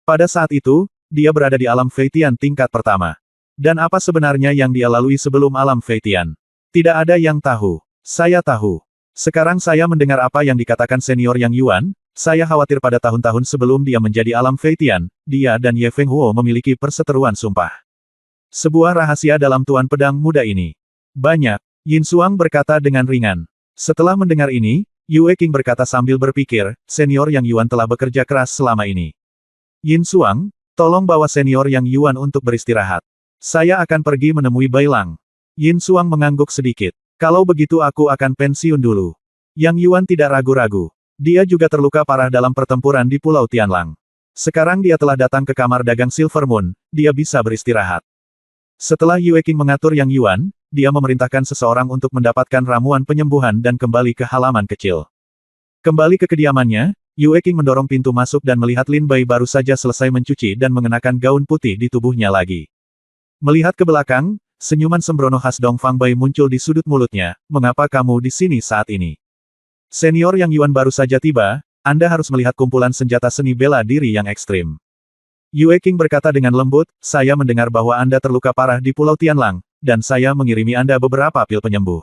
Pada saat itu, dia berada di alam Feitian tingkat pertama. Dan apa sebenarnya yang dia lalui sebelum alam Feitian? Tidak ada yang tahu. Saya tahu. Sekarang saya mendengar apa yang dikatakan senior Yang Yuan, saya khawatir pada tahun-tahun sebelum dia menjadi alam Feitian, dia dan Ye Feng Huo memiliki perseteruan sumpah. Sebuah rahasia dalam Tuan Pedang Muda ini. Banyak, Yin Xuang berkata dengan ringan. Setelah mendengar ini, Yue Qing berkata sambil berpikir, senior Yang Yuan telah bekerja keras selama ini. Yin Xuang, tolong bawa senior Yang Yuan untuk beristirahat. Saya akan pergi menemui Bai Lang. Yin Xuang mengangguk sedikit. Kalau begitu aku akan pensiun dulu. Yang Yuan tidak ragu-ragu. Dia juga terluka parah dalam pertempuran di Pulau Tianlang. Sekarang dia telah datang ke kamar dagang Silver Moon, dia bisa beristirahat. Setelah Yue Qing mengatur Yang Yuan, dia memerintahkan seseorang untuk mendapatkan ramuan penyembuhan dan kembali ke halaman kecil. Kembali ke kediamannya, Yue Qing mendorong pintu masuk dan melihat Lin Bai baru saja selesai mencuci dan mengenakan gaun putih di tubuhnya lagi. Melihat ke belakang, senyuman sembrono khas Dong Fang Bai muncul di sudut mulutnya, "Mengapa kamu di sini saat ini?" Senior Yang Yuan baru saja tiba, Anda harus melihat kumpulan senjata seni bela diri yang ekstrim. Yue Qing berkata dengan lembut, "Saya mendengar bahwa Anda terluka parah di Pulau Tianlang, dan saya mengirimi Anda beberapa pil penyembuh."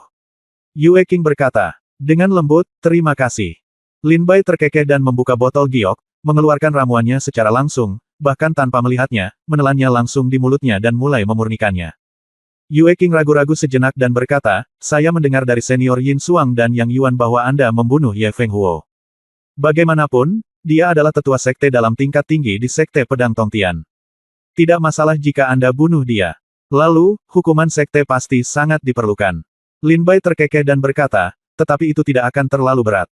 Yue Qing berkata, dengan lembut, "Terima kasih." Lin Bai terkekeh dan membuka botol giok, mengeluarkan ramuannya secara langsung, bahkan tanpa melihatnya, menelannya langsung di mulutnya dan mulai memurnikannya. Yue Qing ragu-ragu sejenak dan berkata, "Saya mendengar dari senior Yin Xuang dan Yang Yuan bahwa Anda membunuh Ye Feng Huo. Bagaimanapun, dia adalah tetua sekte dalam tingkat tinggi di Sekte Pedang Tongtian. Tidak masalah jika Anda bunuh dia. Lalu, hukuman sekte pasti sangat diperlukan." Lin Bai terkekeh dan berkata, "Tetapi itu tidak akan terlalu berat.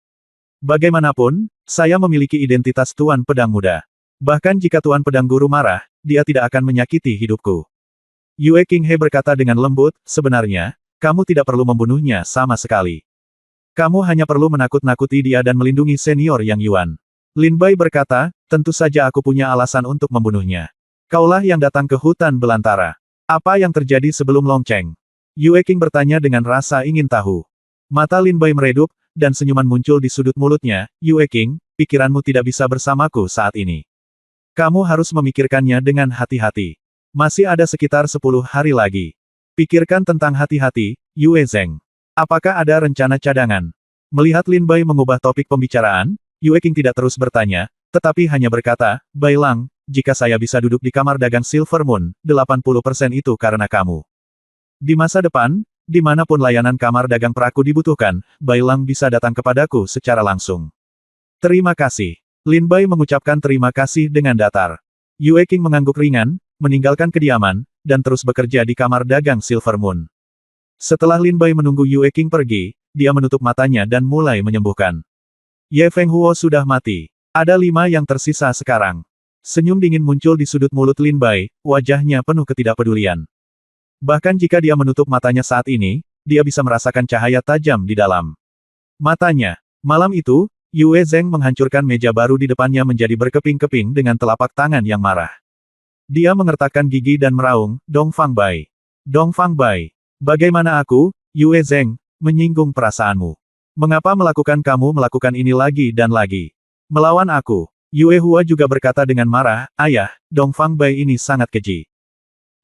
Bagaimanapun, saya memiliki identitas Tuan Pedang Muda. Bahkan jika Tuan Pedang Guru marah, dia tidak akan menyakiti hidupku." Yue Qing He berkata dengan lembut, "Sebenarnya, kamu tidak perlu membunuhnya sama sekali. Kamu hanya perlu menakut-nakuti dia dan melindungi senior Yang Yuan." Lin Bai berkata, "Tentu saja aku punya alasan untuk membunuhnya. Kaulah yang datang ke hutan belantara. Apa yang terjadi sebelum Long Cheng?" Yue Qing bertanya dengan rasa ingin tahu. Mata Lin Bai meredup, dan senyuman muncul di sudut mulutnya. "Yue Qing, pikiranmu tidak bisa bersamaku saat ini. Kamu harus memikirkannya dengan hati-hati. Masih ada sekitar 10 hari lagi. Pikirkan tentang hati-hati, Yue Zheng. Apakah ada rencana cadangan?" Melihat Lin Bai mengubah topik pembicaraan, Yue Qing tidak terus bertanya, tetapi hanya berkata, "Bai Lang, jika saya bisa duduk di kamar dagang Silver Moon, 80% itu karena kamu. Di masa depan, dimanapun layanan kamar dagang peraku dibutuhkan, Bai Lang bisa datang kepadaku secara langsung." "Terima kasih." Lin Bai mengucapkan terima kasih dengan datar. Yue Qing mengangguk ringan, meninggalkan kediaman, dan terus bekerja di kamar dagang Silver Moon. Setelah Lin Bai menunggu Yue Qing pergi, dia menutup matanya dan mulai menyembuhkan. Ye Feng Huo sudah mati. Ada 5 yang tersisa sekarang. Senyum dingin muncul di sudut mulut Lin Bai, wajahnya penuh ketidakpedulian. Bahkan jika dia menutup matanya saat ini, dia bisa merasakan cahaya tajam di dalam matanya. Malam itu, Yue Zheng menghancurkan meja baru di depannya menjadi berkeping-keping dengan telapak tangan yang marah. Dia mengertakkan gigi dan meraung, "Dong Fang Bai. Dong Fang Bai. Bagaimana aku, Yue Zheng, menyinggung perasaanmu? Mengapa kamu melakukan ini lagi dan lagi? Melawan aku?" Yue Hua juga berkata dengan marah, "Ayah, Dong Fang Bai ini sangat keji."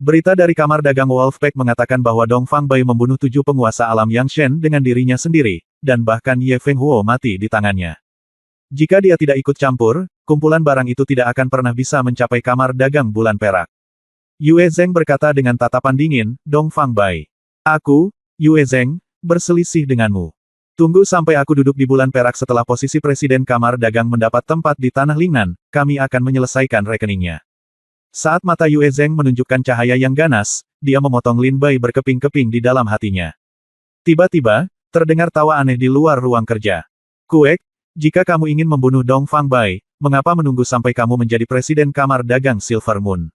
Berita dari kamar dagang Wolfpack mengatakan bahwa Dong Fang Bai membunuh 7 penguasa alam Yang Shen dengan dirinya sendiri, dan bahkan Ye Feng Huo mati di tangannya. Jika dia tidak ikut campur, kumpulan barang itu tidak akan pernah bisa mencapai kamar dagang bulan perak. Yue Zheng berkata dengan tatapan dingin, "Dong Fang Bai. Aku, Yue Zheng, berselisih denganmu. Tunggu sampai aku duduk di bulan perak setelah posisi Presiden Kamar Dagang mendapat tempat di Tanah Lingnan, kami akan menyelesaikan rekeningnya." Saat mata Yue Zheng menunjukkan cahaya yang ganas, dia memotong Lin Bai berkeping-keping di dalam hatinya. Tiba-tiba, terdengar tawa aneh di luar ruang kerja. "Kuek, jika kamu ingin membunuh Dong Fang Bai, mengapa menunggu sampai kamu menjadi Presiden Kamar Dagang Silver Moon?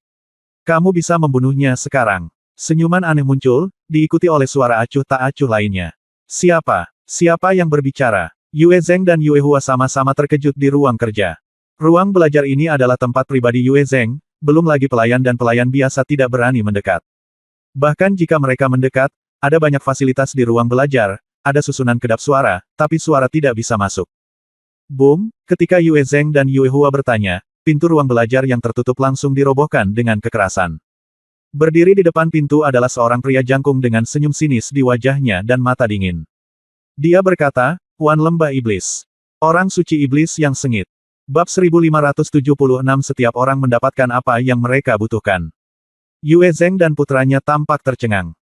Kamu bisa membunuhnya sekarang." Senyuman aneh muncul, diikuti oleh suara acuh tak acuh lainnya. "Siapa? Siapa yang berbicara?" Yue Zheng dan Yue Hua sama-sama terkejut di ruang kerja. Ruang belajar ini adalah tempat pribadi Yue Zheng, belum lagi pelayan dan pelayan biasa tidak berani mendekat. Bahkan jika mereka mendekat, ada banyak fasilitas di ruang belajar, ada susunan kedap suara, tapi suara tidak bisa masuk. Boom, ketika Yue Zheng dan Yue Hua bertanya, pintu ruang belajar yang tertutup langsung dirobohkan dengan kekerasan. Berdiri di depan pintu adalah seorang pria jangkung dengan senyum sinis di wajahnya dan mata dingin. Dia berkata, "Wan Lembah Iblis. Orang suci iblis yang sengit." Bab 1576 Setiap orang mendapatkan apa yang mereka butuhkan. Yue Zheng dan putranya tampak tercengang.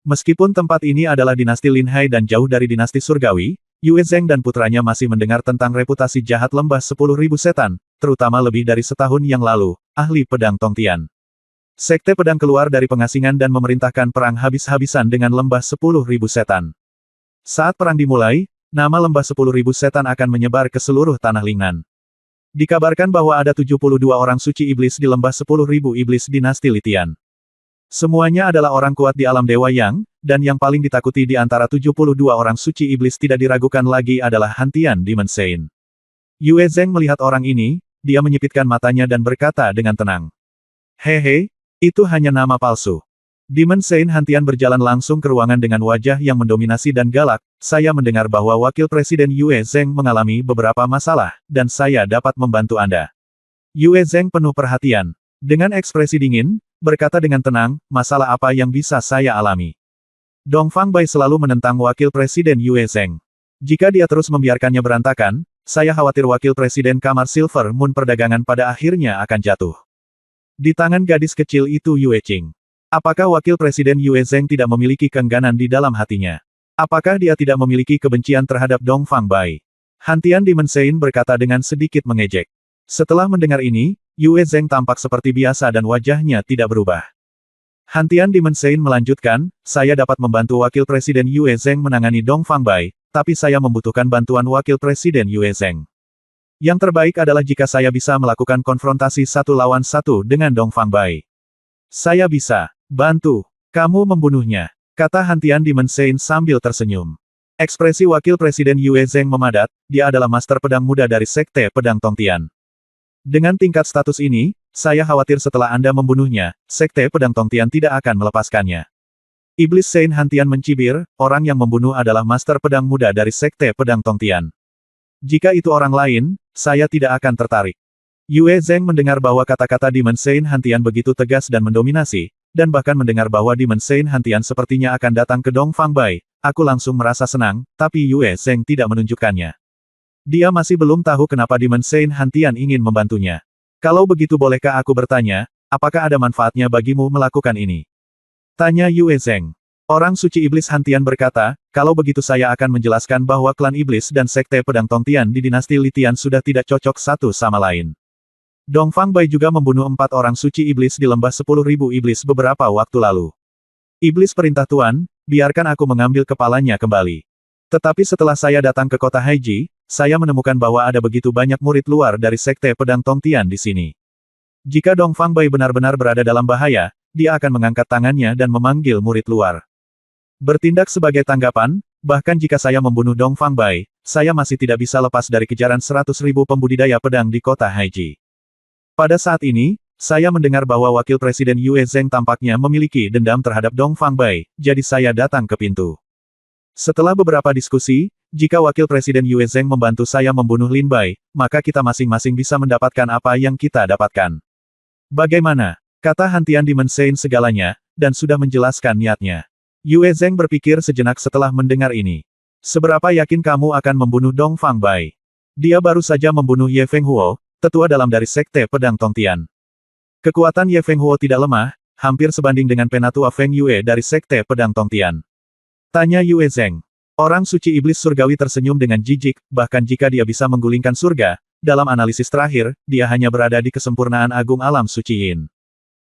Meskipun tempat ini adalah dinasti Lin Hai dan jauh dari dinasti surgawi, Yue Zheng dan putranya masih mendengar tentang reputasi jahat lembah 10.000 setan, terutama lebih dari setahun yang lalu, ahli pedang Tongtian. Sekte pedang keluar dari pengasingan dan memerintahkan perang habis-habisan dengan lembah 10.000 setan. Saat perang dimulai, nama lembah 10.000 setan akan menyebar ke seluruh tanah Lingnan. Dikabarkan bahwa ada 72 orang suci iblis di lembah 10.000 iblis dinasti Litian. Semuanya adalah orang kuat di alam Dewa Yang, dan yang paling ditakuti di antara 72 orang suci iblis tidak diragukan lagi adalah Hantian Demon Saint. Yue Zheng melihat orang ini, dia menyipitkan matanya dan berkata dengan tenang. Hehe, itu hanya nama palsu. Demon Saint Hantian berjalan langsung ke ruangan dengan wajah yang mendominasi dan galak. Saya mendengar bahwa Wakil Presiden Yue Zheng mengalami beberapa masalah, dan saya dapat membantu Anda. Yue Zheng penuh perhatian. Dengan ekspresi dingin, berkata dengan tenang, masalah apa yang bisa saya alami? Dong Fangbai selalu menentang Wakil Presiden Yue Zheng. Jika dia terus membiarkannya berantakan, saya khawatir Wakil Presiden Kamar Silver Moon perdagangan pada akhirnya akan jatuh. Di tangan gadis kecil itu Yue Qing. Apakah Wakil Presiden Yue Zheng tidak memiliki keengganan di dalam hatinya? Apakah dia tidak memiliki kebencian terhadap Dong Fangbai? Hantian Demon Saint berkata dengan sedikit mengejek. Setelah mendengar ini, Yue Zheng tampak seperti biasa dan wajahnya tidak berubah. Hantian Demon Saint melanjutkan, saya dapat membantu Wakil Presiden Yue Zheng menangani Dong Fangbai, tapi saya membutuhkan bantuan Wakil Presiden Yue Zheng. Yang terbaik adalah jika saya bisa melakukan konfrontasi 1 lawan 1 dengan Dong Fangbai. Saya bisa bantu kamu membunuhnya, kata Hantian Demon Saint sambil tersenyum. Ekspresi Wakil Presiden Yue Zheng memadat, dia adalah master pedang muda dari Sekte Pedang Tongtian. Dengan tingkat status ini, saya khawatir setelah Anda membunuhnya, Sekte Pedang Tongtian tidak akan melepaskannya. Iblis Saint Hantian mencibir, orang yang membunuh adalah master pedang muda dari Sekte Pedang Tongtian. Jika itu orang lain, saya tidak akan tertarik. Yue Zheng mendengar bahwa kata-kata Demon Saint Hantian begitu tegas dan mendominasi, dan bahkan mendengar bahwa Demon Saint Hantian sepertinya akan datang ke Dong Fangbai, aku langsung merasa senang, tapi Yue Zheng tidak menunjukkannya. Dia masih belum tahu kenapa Demon Saint Hantian ingin membantunya. Kalau begitu bolehkah aku bertanya, apakah ada manfaatnya bagimu melakukan ini? Tanya Yue Zheng. Orang suci iblis Hantian berkata, kalau begitu saya akan menjelaskan bahwa klan iblis dan sekte pedang Tongtian di dinasti Litian sudah tidak cocok satu sama lain. Dong Fangbai juga membunuh 4 orang suci iblis di lembah 10.000 iblis beberapa waktu lalu. Iblis perintah Tuan, biarkan aku mengambil kepalanya kembali. Tetapi setelah saya datang ke kota Haiji, saya menemukan bahwa ada begitu banyak murid luar dari Sekte Pedang Tongtian di sini. Jika Dong Fangbai benar-benar berada dalam bahaya, dia akan mengangkat tangannya dan memanggil murid luar. Bertindak sebagai tanggapan, bahkan jika saya membunuh Dong Fangbai, saya masih tidak bisa lepas dari kejaran 100.000 pembudidaya pedang di kota Haiji. Pada saat ini, saya mendengar bahwa Wakil Presiden Yue Zheng tampaknya memiliki dendam terhadap Dong Fangbai, jadi saya datang ke pintu. Setelah beberapa diskusi, jika Wakil Presiden Yue Zheng membantu saya membunuh Lin Bai, maka kita masing-masing bisa mendapatkan apa yang kita dapatkan. Bagaimana? Kata Hantian Demon Saint segalanya, dan sudah menjelaskan niatnya. Yue Zheng berpikir sejenak setelah mendengar ini. Seberapa yakin kamu akan membunuh Dong Fangbai? Dia baru saja membunuh Ye Feng Huo, tetua dalam dari Sekte Pedang Tongtian. Kekuatan Ye Feng Huo tidak lemah, hampir sebanding dengan penatua Feng Yue dari Sekte Pedang Tongtian. Tanya Yue Zheng. Orang suci iblis surgawi tersenyum dengan jijik, bahkan jika dia bisa menggulingkan surga, dalam analisis terakhir, dia hanya berada di kesempurnaan agung alam suci Yin.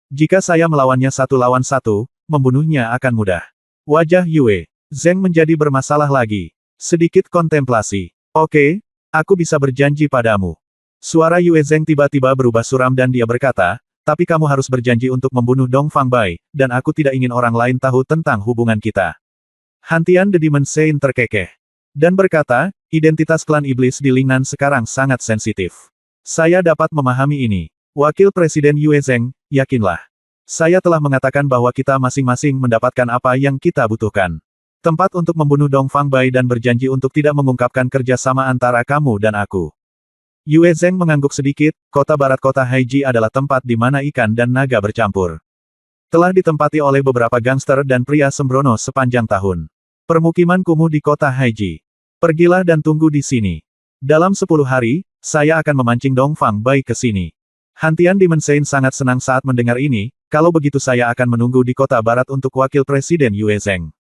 Jika saya melawannya 1 lawan 1, membunuhnya akan mudah. Wajah Yue Zheng menjadi bermasalah lagi. Sedikit kontemplasi. Oke, aku bisa berjanji padamu. Suara Yue Zheng tiba-tiba berubah suram dan dia berkata, tapi kamu harus berjanji untuk membunuh Dong Fangbai, dan aku tidak ingin orang lain tahu tentang hubungan kita. Hantian the Demon Saint terkekeh. Dan berkata, identitas klan iblis di Lingnan sekarang sangat sensitif. Saya dapat memahami ini. Wakil Presiden Yue Zheng, yakinlah. Saya telah mengatakan bahwa kita masing-masing mendapatkan apa yang kita butuhkan. Tempat untuk membunuh Dong Fangbai dan berjanji untuk tidak mengungkapkan kerjasama antara kamu dan aku. Yue Zheng mengangguk sedikit, kota barat kota Haiji adalah tempat di mana ikan dan naga bercampur. Telah ditempati oleh beberapa gangster dan pria sembrono sepanjang tahun. Permukiman kumuh di kota Haiji. Pergilah dan tunggu di sini. Dalam 10 hari, saya akan memancing Dong Fangbai ke sini. Hantian Demon Saint sangat senang saat mendengar ini, kalau begitu saya akan menunggu di kota barat untuk Wakil Presiden Yue Zheng.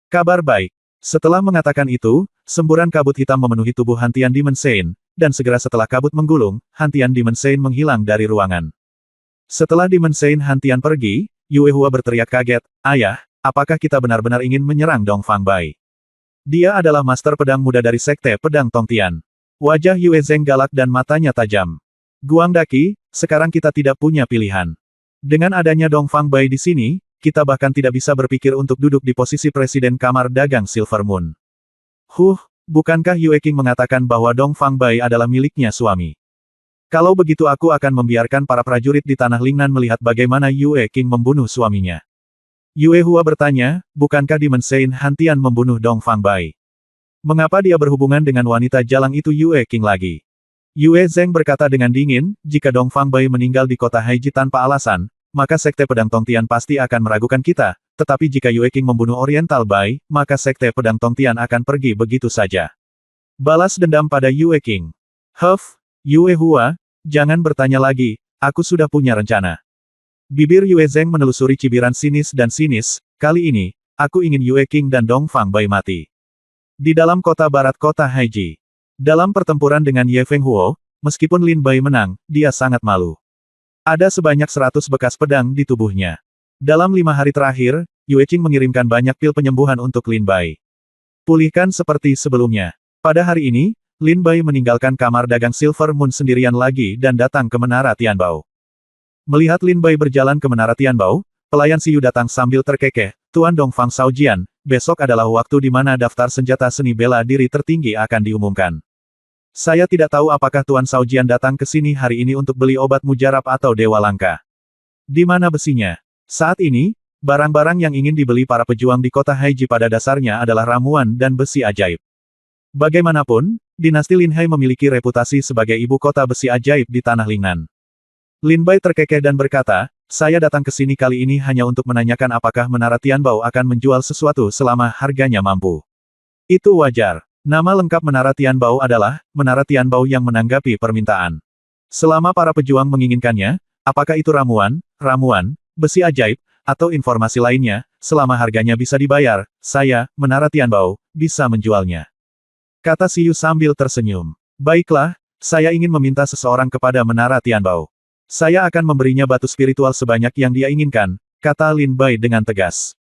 Kabar baik. Setelah mengatakan itu, semburan kabut hitam memenuhi tubuh Hantian Demon Sein, dan segera setelah kabut menggulung, Hantian Demon Sein menghilang dari ruangan. Setelah Demon Sein Hantian pergi, Yue Hua berteriak kaget, "Ayah, apakah kita benar-benar ingin menyerang Dong Fang Bai?" Dia adalah master pedang muda dari Sekte Pedang Tongtian. Wajah Yue Zheng galak dan matanya tajam. "Guang Daqi, sekarang kita tidak punya pilihan. Dengan adanya Dong Fang Bai di sini, kita bahkan tidak bisa berpikir untuk duduk di posisi Presiden Kamar Dagang Silver Moon." Bukankah Yue Qing mengatakan bahwa Dong Fang Bai adalah miliknya suami? Kalau begitu aku akan membiarkan para prajurit di Tanah Lingnan melihat bagaimana Yue Qing membunuh suaminya. Yue Hua bertanya, bukankah Demon Sein Hantian membunuh Dong Fang Bai? Mengapa dia berhubungan dengan wanita jalang itu Yue Qing lagi? Yue Zheng berkata dengan dingin, jika Dong Fang Bai meninggal di kota Haiji tanpa alasan, maka Sekte Pedang Tongtian pasti akan meragukan kita, tetapi jika Yue Qing membunuh Oriental Bai, maka Sekte Pedang Tongtian akan pergi begitu saja. Balas dendam pada Yue Qing. Yue Hua, jangan bertanya lagi, aku sudah punya rencana. Bibir Yue Zheng menelusuri cibiran sinis dan sinis, kali ini, aku ingin Yue Qing dan Dong Fang Bai mati. Di dalam kota barat kota Haiji. Dalam pertempuran dengan Ye Feng Huo, meskipun Lin Bai menang, dia sangat malu. Ada sebanyak 100 bekas pedang di tubuhnya. Dalam 5 hari terakhir, Yue Qing mengirimkan banyak pil penyembuhan untuk Lin Bai. Pulihkan seperti sebelumnya. Pada hari ini, Lin Bai meninggalkan kamar dagang Silver Moon sendirian lagi dan datang ke Menara Tianbao. Melihat Lin Bai berjalan ke Menara Tianbao, pelayan Siyu datang sambil terkekeh, "Tuan Dongfang Shaojian, besok adalah waktu di mana daftar senjata seni bela diri tertinggi akan diumumkan. Saya tidak tahu apakah Tuan Shaojian datang ke sini hari ini untuk beli obat mujarab atau dewa langka. Di mana besinya? Saat ini, barang-barang yang ingin dibeli para pejuang di kota Haiji pada dasarnya adalah ramuan dan besi ajaib. Bagaimanapun, dinasti Lin Hai memiliki reputasi sebagai ibu kota besi ajaib di Tanah Lingnan." Lin Bai terkekeh dan berkata, "Saya datang ke sini kali ini hanya untuk menanyakan apakah Menara Tianbao akan menjual sesuatu selama harganya mampu. Itu wajar. Nama lengkap Menara Tianbao adalah, Menara Tianbao yang menanggapi permintaan. Selama para pejuang menginginkannya, apakah itu ramuan, besi ajaib, atau informasi lainnya, selama harganya bisa dibayar, saya, Menara Tianbao, bisa menjualnya." Kata Siyu sambil tersenyum. "Baiklah, saya ingin meminta seseorang kepada Menara Tianbao. Saya akan memberinya batu spiritual sebanyak yang dia inginkan," kata Lin Bai dengan tegas.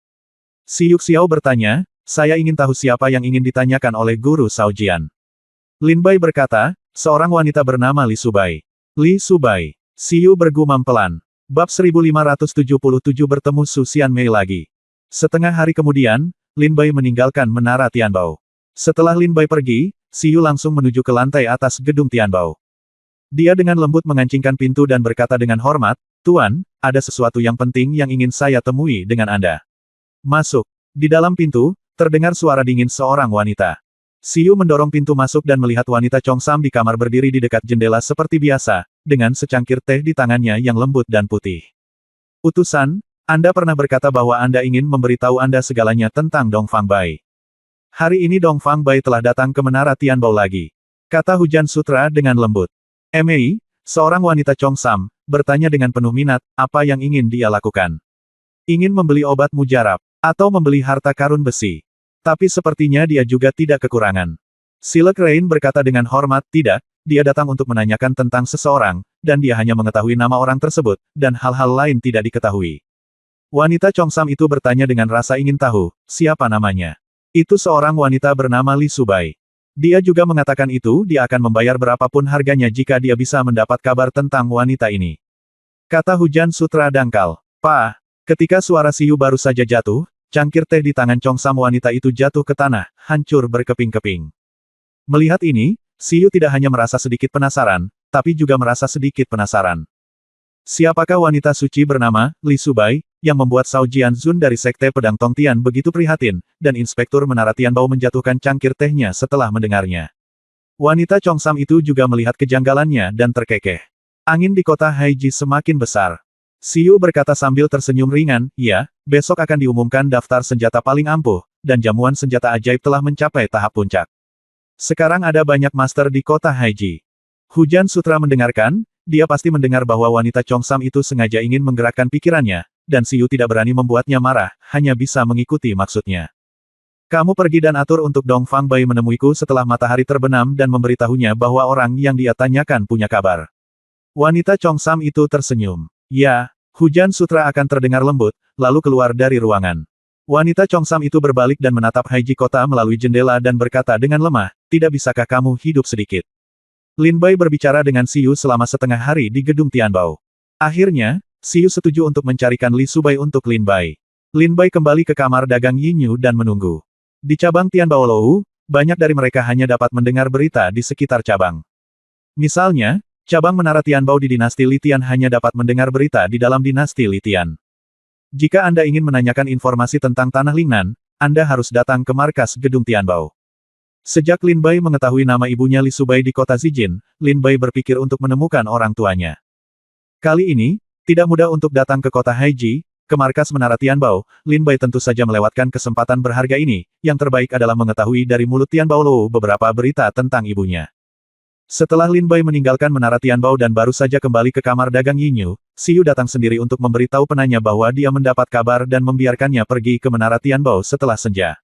Si Yuxiao bertanya, "Saya ingin tahu siapa yang ingin ditanyakan oleh Guru Shaojian." Lin Bai berkata, "Seorang wanita bernama Li Subai." Li Subai. Siyu bergumam pelan. Bab 1577 bertemu Su Xianmei lagi. Setengah hari kemudian, Lin Bai meninggalkan Menara Tianbao. Setelah Lin Bai pergi, Siyu langsung menuju ke lantai atas gedung Tianbao. Dia dengan lembut mengancingkan pintu dan berkata dengan hormat, "Tuan, ada sesuatu yang penting yang ingin saya temui dengan Anda." "Masuk." Di dalam pintu, terdengar suara dingin seorang wanita. Siyu mendorong pintu masuk dan melihat wanita Chongsam di kamar berdiri di dekat jendela seperti biasa, dengan secangkir teh di tangannya yang lembut dan putih. "Utusan, Anda pernah berkata bahwa Anda ingin memberitahu Anda segalanya tentang Dong Fang Bai. Hari ini Dong Fang Bai telah datang ke Menara Tianbao lagi," kata Hujan Sutra dengan lembut. Mei, seorang wanita Chongsam, bertanya dengan penuh minat, apa yang ingin dia lakukan. Ingin membeli obat mujarab, atau membeli harta karun besi. Tapi sepertinya dia juga tidak kekurangan. Silek Rain berkata dengan hormat, "Tidak, dia datang untuk menanyakan tentang seseorang, dan dia hanya mengetahui nama orang tersebut, dan hal-hal lain tidak diketahui." Wanita Chongsam itu bertanya dengan rasa ingin tahu, siapa namanya. "Itu seorang wanita bernama Li Subai. Dia juga mengatakan dia akan membayar berapapun harganya jika dia bisa mendapat kabar tentang wanita ini," kata Hujan Sutra dangkal. "Pak." Ketika suara Siyu baru saja jatuh, cangkir teh di tangan Chongsam wanita itu jatuh ke tanah, hancur berkeping-keping. Melihat ini, Siyu tidak hanya merasa sedikit penasaran, tapi juga merasa sedikit penasaran. Siapakah wanita suci bernama Li Subai, yang membuat Shao Jianzun dari Sekte Pedang Tongtian begitu prihatin, dan Inspektur Menara Tianbao menjatuhkan cangkir tehnya setelah mendengarnya. Wanita Chongsam itu juga melihat kejanggalannya dan terkekeh. Angin di kota Haiji semakin besar. Siyu berkata sambil tersenyum ringan, "Ya, besok akan diumumkan daftar senjata paling ampuh, dan jamuan senjata ajaib telah mencapai tahap puncak. Sekarang ada banyak master di kota Haiji." Hujan Sutra mendengarkan, dia pasti mendengar bahwa wanita Chongsam itu sengaja ingin menggerakkan pikirannya, dan Siyu tidak berani membuatnya marah, hanya bisa mengikuti maksudnya. Kamu pergi dan atur untuk Dong Fang Bai menemuiku setelah matahari terbenam dan memberitahunya bahwa orang yang dia tanyakan punya kabar. Wanita Chongsam itu tersenyum. Ya, hujan sutra akan terdengar lembut, lalu keluar dari ruangan. Wanita Chongsam itu berbalik dan menatap Haiji kota melalui jendela dan berkata dengan lemah, tidak bisakah kamu hidup sedikit? Lin Bai berbicara dengan Siyu selama setengah hari di gedung Tianbao. Akhirnya, Siyu setuju untuk mencarikan Li Subai untuk Lin Bai. Lin Bai kembali ke kamar dagang Yinyu dan menunggu. Di cabang Tianbao Lou, banyak dari mereka hanya dapat mendengar berita di sekitar cabang. Misalnya, cabang Menara Tianbao di dinasti Li Tian hanya dapat mendengar berita di dalam dinasti Li Tian. Jika Anda ingin menanyakan informasi tentang Tanah Lingnan, Anda harus datang ke markas gedung Tianbao. Sejak Lin Bai mengetahui nama ibunya Li Subai di kota Zijin, Lin Bai berpikir untuk menemukan orang tuanya. Kali ini, tidak mudah untuk datang ke kota Haiji, ke markas Menara Tianbao. Lin Bai tentu saja melewatkan kesempatan berharga ini, yang terbaik adalah mengetahui dari mulut Tianbao Lou beberapa berita tentang ibunya. Setelah Lin Bai meninggalkan Menara Tianbao dan baru saja kembali ke kamar dagang Yinyu, Siyu datang sendiri untuk memberitahu penanya bahwa dia mendapat kabar dan membiarkannya pergi ke Menara Tianbao setelah senja.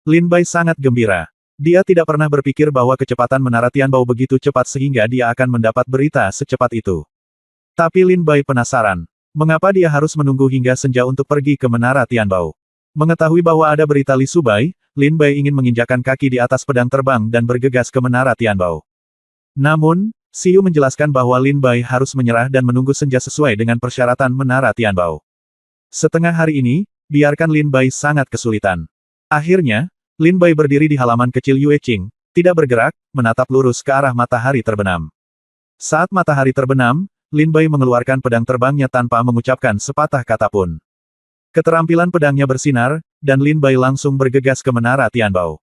Lin Bai sangat gembira. Dia tidak pernah berpikir bahwa kecepatan Menara Tianbao begitu cepat sehingga dia akan mendapat berita secepat itu. Tapi Lin Bai penasaran. Mengapa dia harus menunggu hingga senja untuk pergi ke Menara Tianbao? Mengetahui bahwa ada berita Li Subai, Lin Bai ingin menginjakan kaki di atas pedang terbang dan bergegas ke Menara Tianbao. Namun, Siyu menjelaskan bahwa Lin Bai harus menyerah dan menunggu senja sesuai dengan persyaratan Menara Tianbao. Setengah hari ini, biarkan Lin Bai sangat kesulitan. Akhirnya, Lin Bai berdiri di halaman kecil Yue Qing, tidak bergerak, menatap lurus ke arah matahari terbenam. Saat matahari terbenam, Lin Bai mengeluarkan pedang terbangnya tanpa mengucapkan sepatah kata pun. Keterampilan pedangnya bersinar, dan Lin Bai langsung bergegas ke Menara Tianbao.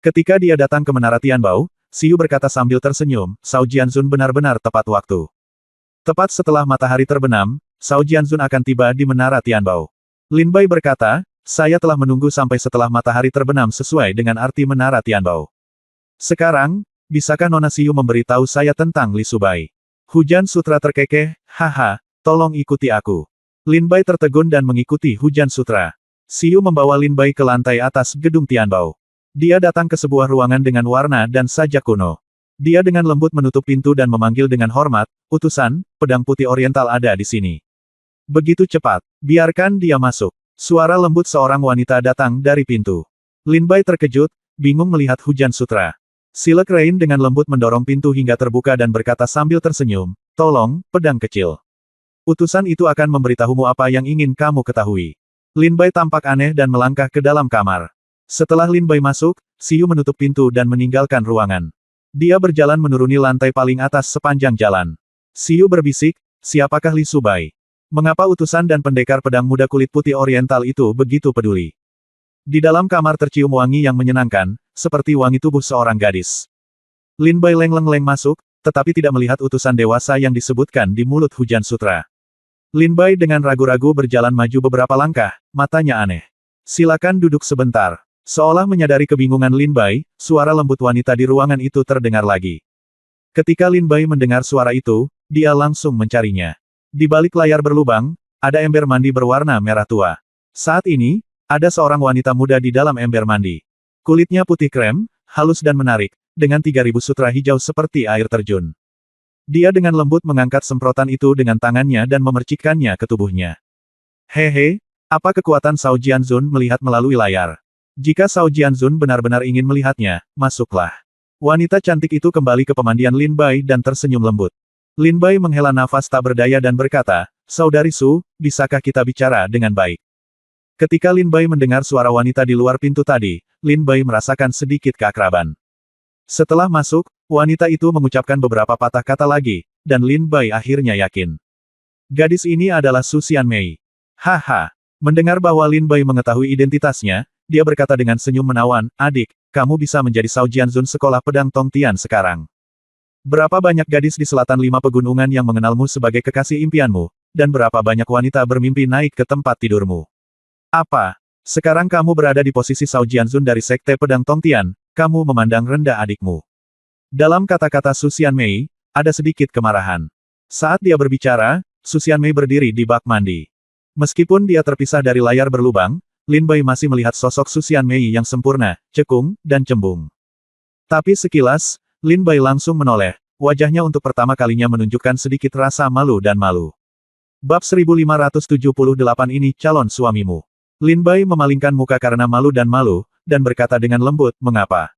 Ketika dia datang ke Menara Tianbao, Siyu berkata sambil tersenyum, Cao Jianzun benar-benar tepat waktu. Tepat setelah matahari terbenam, Cao Jianzun akan tiba di Menara Tianbao. Lin Bai berkata, saya telah menunggu sampai setelah matahari terbenam sesuai dengan arti Menara Tianbao. Sekarang, bisakah Nona Siyu memberitahu saya tentang Li Subai? Hujan sutra terkekeh, haha, tolong ikuti aku. Lin Bai tertegun dan mengikuti hujan sutra. Siyu membawa Lin Bai ke lantai atas gedung Tianbao. Dia datang ke sebuah ruangan dengan warna dan sajak kuno. Dia dengan lembut menutup pintu dan memanggil dengan hormat, utusan, pedang putih oriental ada di sini. Begitu cepat, biarkan dia masuk. Suara lembut seorang wanita datang dari pintu. Lin Bai terkejut, bingung melihat hujan sutra. Silek Rain dengan lembut mendorong pintu hingga terbuka dan berkata sambil tersenyum, tolong, pedang kecil. Utusan itu akan memberitahumu apa yang ingin kamu ketahui. Lin Bai tampak aneh dan melangkah ke dalam kamar. Setelah Lin Bai masuk, Siyu menutup pintu dan meninggalkan ruangan. Dia berjalan menuruni lantai paling atas sepanjang jalan. Siyu berbisik, siapakah Li Subai? Mengapa utusan dan pendekar pedang muda kulit putih oriental itu begitu peduli? Di dalam kamar tercium wangi yang menyenangkan, seperti wangi tubuh seorang gadis. Lin Bai lengleng masuk, tetapi tidak melihat utusan dewasa yang disebutkan di mulut hujan sutra. Lin Bai dengan ragu-ragu berjalan maju beberapa langkah, matanya aneh. Silakan duduk sebentar. Seolah menyadari kebingungan Lin Bai, suara lembut wanita di ruangan itu terdengar lagi. Ketika Lin Bai mendengar suara itu, dia langsung mencarinya. Di balik layar berlubang, ada ember mandi berwarna merah tua. Saat ini, ada seorang wanita muda di dalam ember mandi. Kulitnya putih krem, halus dan menarik, dengan 3000 sutra hijau seperti air terjun. Dia dengan lembut mengangkat semprotan itu dengan tangannya dan memercikkannya ke tubuhnya. Hehe, apa kekuatan Cao Jianzun melihat melalui layar? Jika Cao Jianzun benar-benar ingin melihatnya, masuklah. Wanita cantik itu kembali ke pemandian Lin Bai dan tersenyum lembut. Lin Bai menghela nafas tak berdaya dan berkata, Saudari Su, bisakah kita bicara dengan baik? Ketika Lin Bai mendengar suara wanita di luar pintu tadi, Lin Bai merasakan sedikit keakraban. Setelah masuk, wanita itu mengucapkan beberapa patah kata lagi, dan Lin Bai akhirnya yakin. Gadis ini adalah Su Xianmei. Haha. Mendengar bahwa Lin Bai mengetahui identitasnya, dia berkata dengan senyum menawan, adik, kamu bisa menjadi Cao Jianzun sekolah pedang Tongtian sekarang. Berapa banyak gadis di selatan 5 pegunungan yang mengenalmu sebagai kekasih impianmu, dan berapa banyak wanita bermimpi naik ke tempat tidurmu. Apa? Sekarang kamu berada di posisi Cao Jianzun dari Sekte Pedang Tongtian, kamu memandang rendah adikmu. Dalam kata-kata Su Xianmei, ada sedikit kemarahan. Saat dia berbicara, Su Xianmei berdiri di bak mandi. Meskipun dia terpisah dari layar berlubang, Lin Bai masih melihat sosok Su Xianmei yang sempurna, cekung, dan cembung. Tapi sekilas, Lin Bai langsung menoleh, wajahnya untuk pertama kalinya menunjukkan sedikit rasa malu dan malu. Bab 1578 ini calon suamimu. Lin Bai memalingkan muka karena malu, dan berkata dengan lembut, mengapa?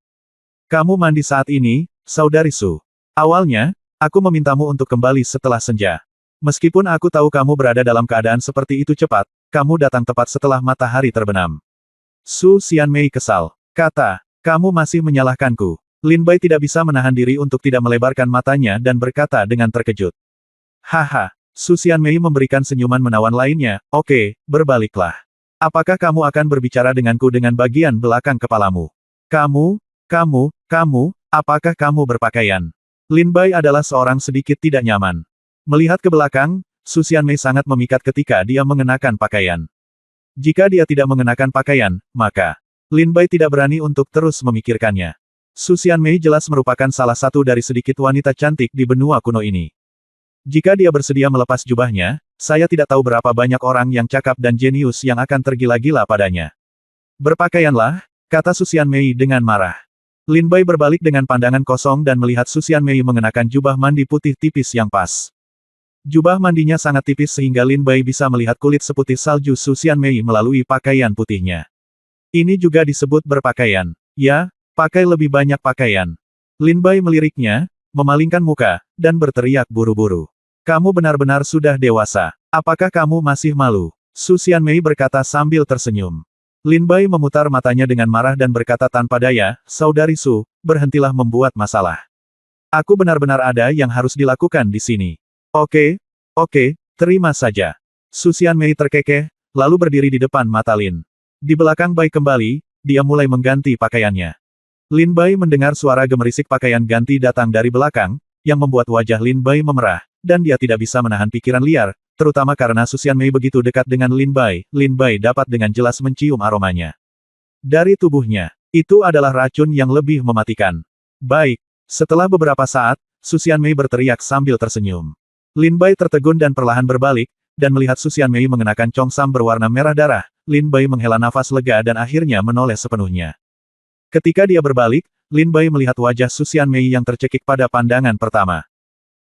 Kamu mandi saat ini, saudari Su. Awalnya, aku memintamu untuk kembali setelah senja. Meskipun aku tahu kamu berada dalam keadaan seperti itu cepat, kamu datang tepat setelah matahari terbenam. Su Xianmei kesal. Kata, kamu masih menyalahkanku. Lin Bai tidak bisa menahan diri untuk tidak melebarkan matanya dan berkata dengan terkejut. Haha, Su Xianmei memberikan senyuman menawan lainnya, oke, berbaliklah. Apakah kamu akan berbicara denganku dengan bagian belakang kepalamu? Kamu, apakah kamu berpakaian? Lin Bai adalah seorang sedikit tidak nyaman. Melihat ke belakang, Su Xianmei sangat memikat ketika dia mengenakan pakaian. Jika dia tidak mengenakan pakaian, maka Lin Bai tidak berani untuk terus memikirkannya. Su Xianmei jelas merupakan salah satu dari sedikit wanita cantik di benua kuno ini. Jika dia bersedia melepas jubahnya, saya tidak tahu berapa banyak orang yang cakap dan jenius yang akan tergila-gila padanya. Berpakaianlah, kata Su Xianmei dengan marah. Lin Bai berbalik dengan pandangan kosong dan melihat Su Xianmei mengenakan jubah mandi putih tipis yang pas. Jubah mandinya sangat tipis sehingga Lin Bai bisa melihat kulit seputih salju Su Xianmei melalui pakaian putihnya. Ini juga disebut berpakaian. Ya, pakai lebih banyak pakaian. Lin Bai meliriknya, memalingkan muka, dan berteriak buru-buru. Kamu benar-benar sudah dewasa. Apakah kamu masih malu? Su Xianmei berkata sambil tersenyum. Lin Bai memutar matanya dengan marah dan berkata tanpa daya, saudari Su, berhentilah membuat masalah. Aku benar-benar ada yang harus dilakukan di sini. Oke, terima saja. Su Xianmei terkekeh, lalu berdiri di depan mata Lin. Di belakang Bai kembali, dia mulai mengganti pakaiannya. Lin Bai mendengar suara gemerisik pakaian ganti datang dari belakang, yang membuat wajah Lin Bai memerah, dan dia tidak bisa menahan pikiran liar, terutama karena Su Xianmei begitu dekat dengan Lin Bai dapat dengan jelas mencium aromanya. Dari tubuhnya, itu adalah racun yang lebih mematikan. Baik, setelah beberapa saat, Su Xianmei berteriak sambil tersenyum. Lin Bai tertegun dan perlahan berbalik, dan melihat Su Xianmei mengenakan congsam berwarna merah darah, Lin Bai menghela nafas lega dan akhirnya menoleh sepenuhnya. Ketika dia berbalik, Lin Bai melihat wajah Su Xianmei yang tercekik pada pandangan pertama.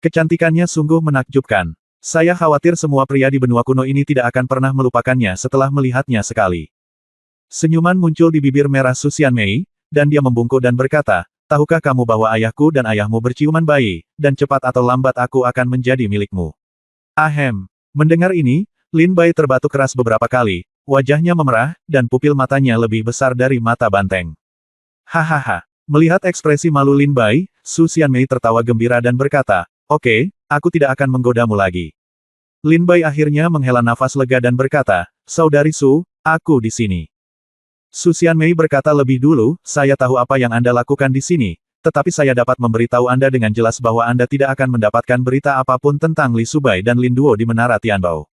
Kecantikannya sungguh menakjubkan. Saya khawatir semua pria di benua kuno ini tidak akan pernah melupakannya setelah melihatnya sekali. Senyuman muncul di bibir merah Su Xianmei, dan dia membungkuk dan berkata, tahukah kamu bahwa ayahku dan ayahmu berciuman bayi, dan cepat atau lambat aku akan menjadi milikmu. Ahem. Mendengar ini, Lin Bai terbatuk keras beberapa kali, wajahnya memerah, dan pupil matanya lebih besar dari mata banteng. Hahaha. Melihat ekspresi malu Lin Bai, Su Xianmei tertawa gembira dan berkata, oke, aku tidak akan menggodamu lagi. Lin Bai akhirnya menghela nafas lega dan berkata, saudari Su, aku di sini. Su Xianmei berkata lebih dulu, saya tahu apa yang Anda lakukan di sini, tetapi saya dapat memberitahu Anda dengan jelas bahwa Anda tidak akan mendapatkan berita apapun tentang Li Subai dan Lin Duo di Menara Tianbao.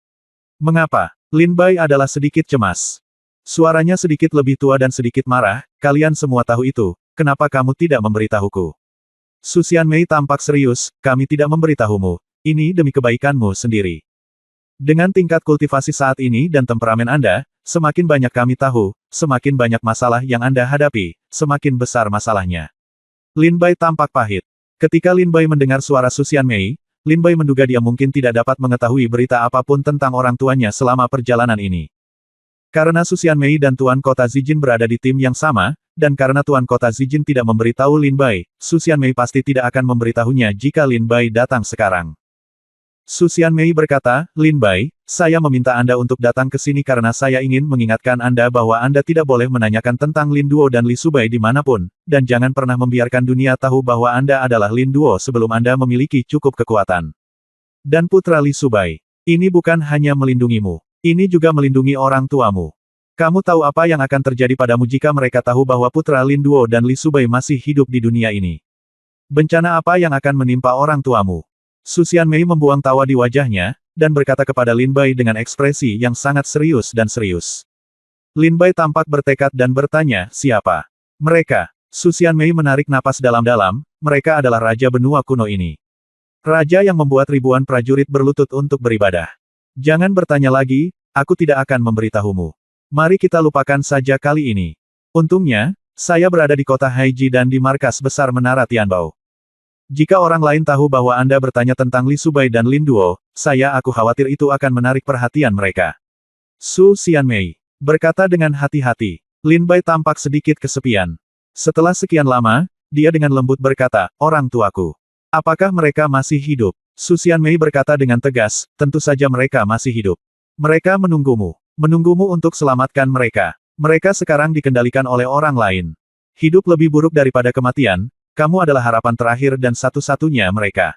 Mengapa? Lin Bai adalah sedikit cemas. Suaranya sedikit lebih tua dan sedikit marah, kalian semua tahu itu, kenapa kamu tidak memberitahuku? Su Xianmei tampak serius, kami tidak memberitahumu, ini demi kebaikanmu sendiri. Dengan tingkat kultivasi saat ini dan temperamen Anda, semakin banyak kami tahu, semakin banyak masalah yang Anda hadapi, semakin besar masalahnya. Lin Bai tampak pahit. Ketika Lin Bai mendengar suara Su Xianmei, Lin Bai menduga dia mungkin tidak dapat mengetahui berita apapun tentang orang tuanya selama perjalanan ini. Karena Su Xianmei dan Tuan Kota Zijin berada di tim yang sama, dan karena Tuan Kota Zijin tidak memberitahu Lin Bai, Su Xianmei pasti tidak akan memberitahunya jika Lin Bai datang sekarang. Su Xianmei berkata, Lin Bai, saya meminta Anda untuk datang ke sini karena saya ingin mengingatkan Anda bahwa Anda tidak boleh menanyakan tentang Lin Duo dan Li Subai dimanapun, dan jangan pernah membiarkan dunia tahu bahwa Anda adalah Lin Duo sebelum Anda memiliki cukup kekuatan. Dan putra Li Subai, ini bukan hanya melindungimu, ini juga melindungi orang tuamu. Kamu tahu apa yang akan terjadi padamu jika mereka tahu bahwa putra Lin Duo dan Li Subai masih hidup di dunia ini? Bencana apa yang akan menimpa orang tuamu? Su Xianmei membuang tawa di wajahnya, dan berkata kepada Lin Bai dengan ekspresi yang sangat serius dan serius. Lin Bai tampak bertekad dan bertanya, siapa? Mereka. Su Xianmei menarik napas dalam-dalam, mereka adalah raja benua kuno ini. Raja yang membuat ribuan prajurit berlutut untuk beribadah. Jangan bertanya lagi, aku tidak akan memberitahumu. Mari kita lupakan saja kali ini. Untungnya, saya berada di kota Haiji dan di markas besar Menara Tianbao. Jika orang lain tahu bahwa Anda bertanya tentang Li Subai dan Lin Duo, aku khawatir itu akan menarik perhatian mereka. Su Xianmei berkata dengan hati-hati. Lin Bai tampak sedikit kesepian. Setelah sekian lama, dia dengan lembut berkata, orang tuaku. Apakah mereka masih hidup? Su Xianmei berkata dengan tegas, tentu saja mereka masih hidup. Mereka menunggumu. Menunggumu untuk selamatkan mereka. Mereka sekarang dikendalikan oleh orang lain. Hidup lebih buruk daripada kematian, kamu adalah harapan terakhir dan satu-satunya mereka.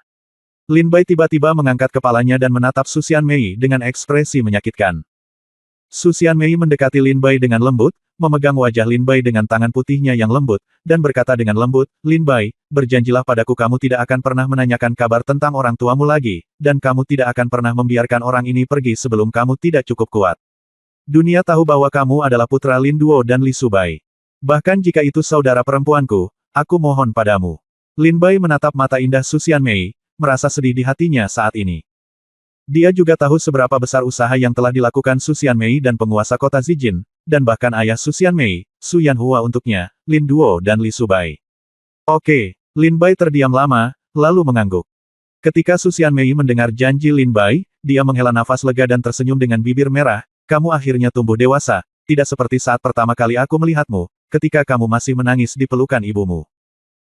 Lin Bai tiba-tiba mengangkat kepalanya dan menatap Su Xianmei dengan ekspresi menyakitkan. Su Xianmei mendekati Lin Bai dengan lembut, memegang wajah Lin Bai dengan tangan putihnya yang lembut, dan berkata dengan lembut, Lin Bai, berjanjilah padaku kamu tidak akan pernah menanyakan kabar tentang orang tuamu lagi, dan kamu tidak akan pernah membiarkan orang ini pergi sebelum kamu tidak cukup kuat. Dunia tahu bahwa kamu adalah putra Lin Duo dan Li Subai. Bahkan jika itu saudara perempuanku, aku mohon padamu. Lin Bai menatap mata indah Su Xianmei, merasa sedih di hatinya saat ini. Dia juga tahu seberapa besar usaha yang telah dilakukan Su Xianmei dan penguasa kota Zijin, dan bahkan ayah Su Xianmei, Su Yanhua untuknya, Lin Duo dan Li Subai. Oke, Lin Bai terdiam lama, lalu mengangguk. Ketika Su Xianmei mendengar janji Lin Bai, dia menghela nafas lega dan tersenyum dengan bibir merah. Kamu akhirnya tumbuh dewasa, tidak seperti saat pertama kali aku melihatmu, ketika kamu masih menangis di pelukan ibumu.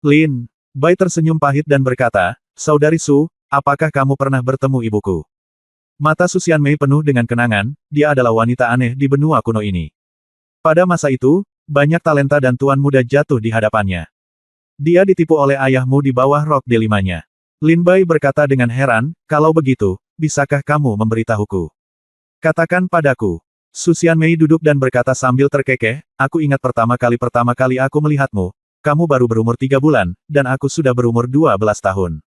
Lin Bai tersenyum pahit dan berkata, Saudari Su, apakah kamu pernah bertemu ibuku? Mata Su Xianmei penuh dengan kenangan, dia adalah wanita aneh di benua kuno ini. Pada masa itu, banyak talenta dan tuan muda jatuh di hadapannya. Dia ditipu oleh ayahmu di bawah rok delimanya. Lin Bai berkata dengan heran, kalau begitu, bisakah kamu memberitahuku? Katakan padaku. Su Xianmei duduk dan berkata sambil terkekeh, aku ingat pertama kali aku melihatmu, kamu baru berumur 3 bulan, dan aku sudah berumur 12 tahun.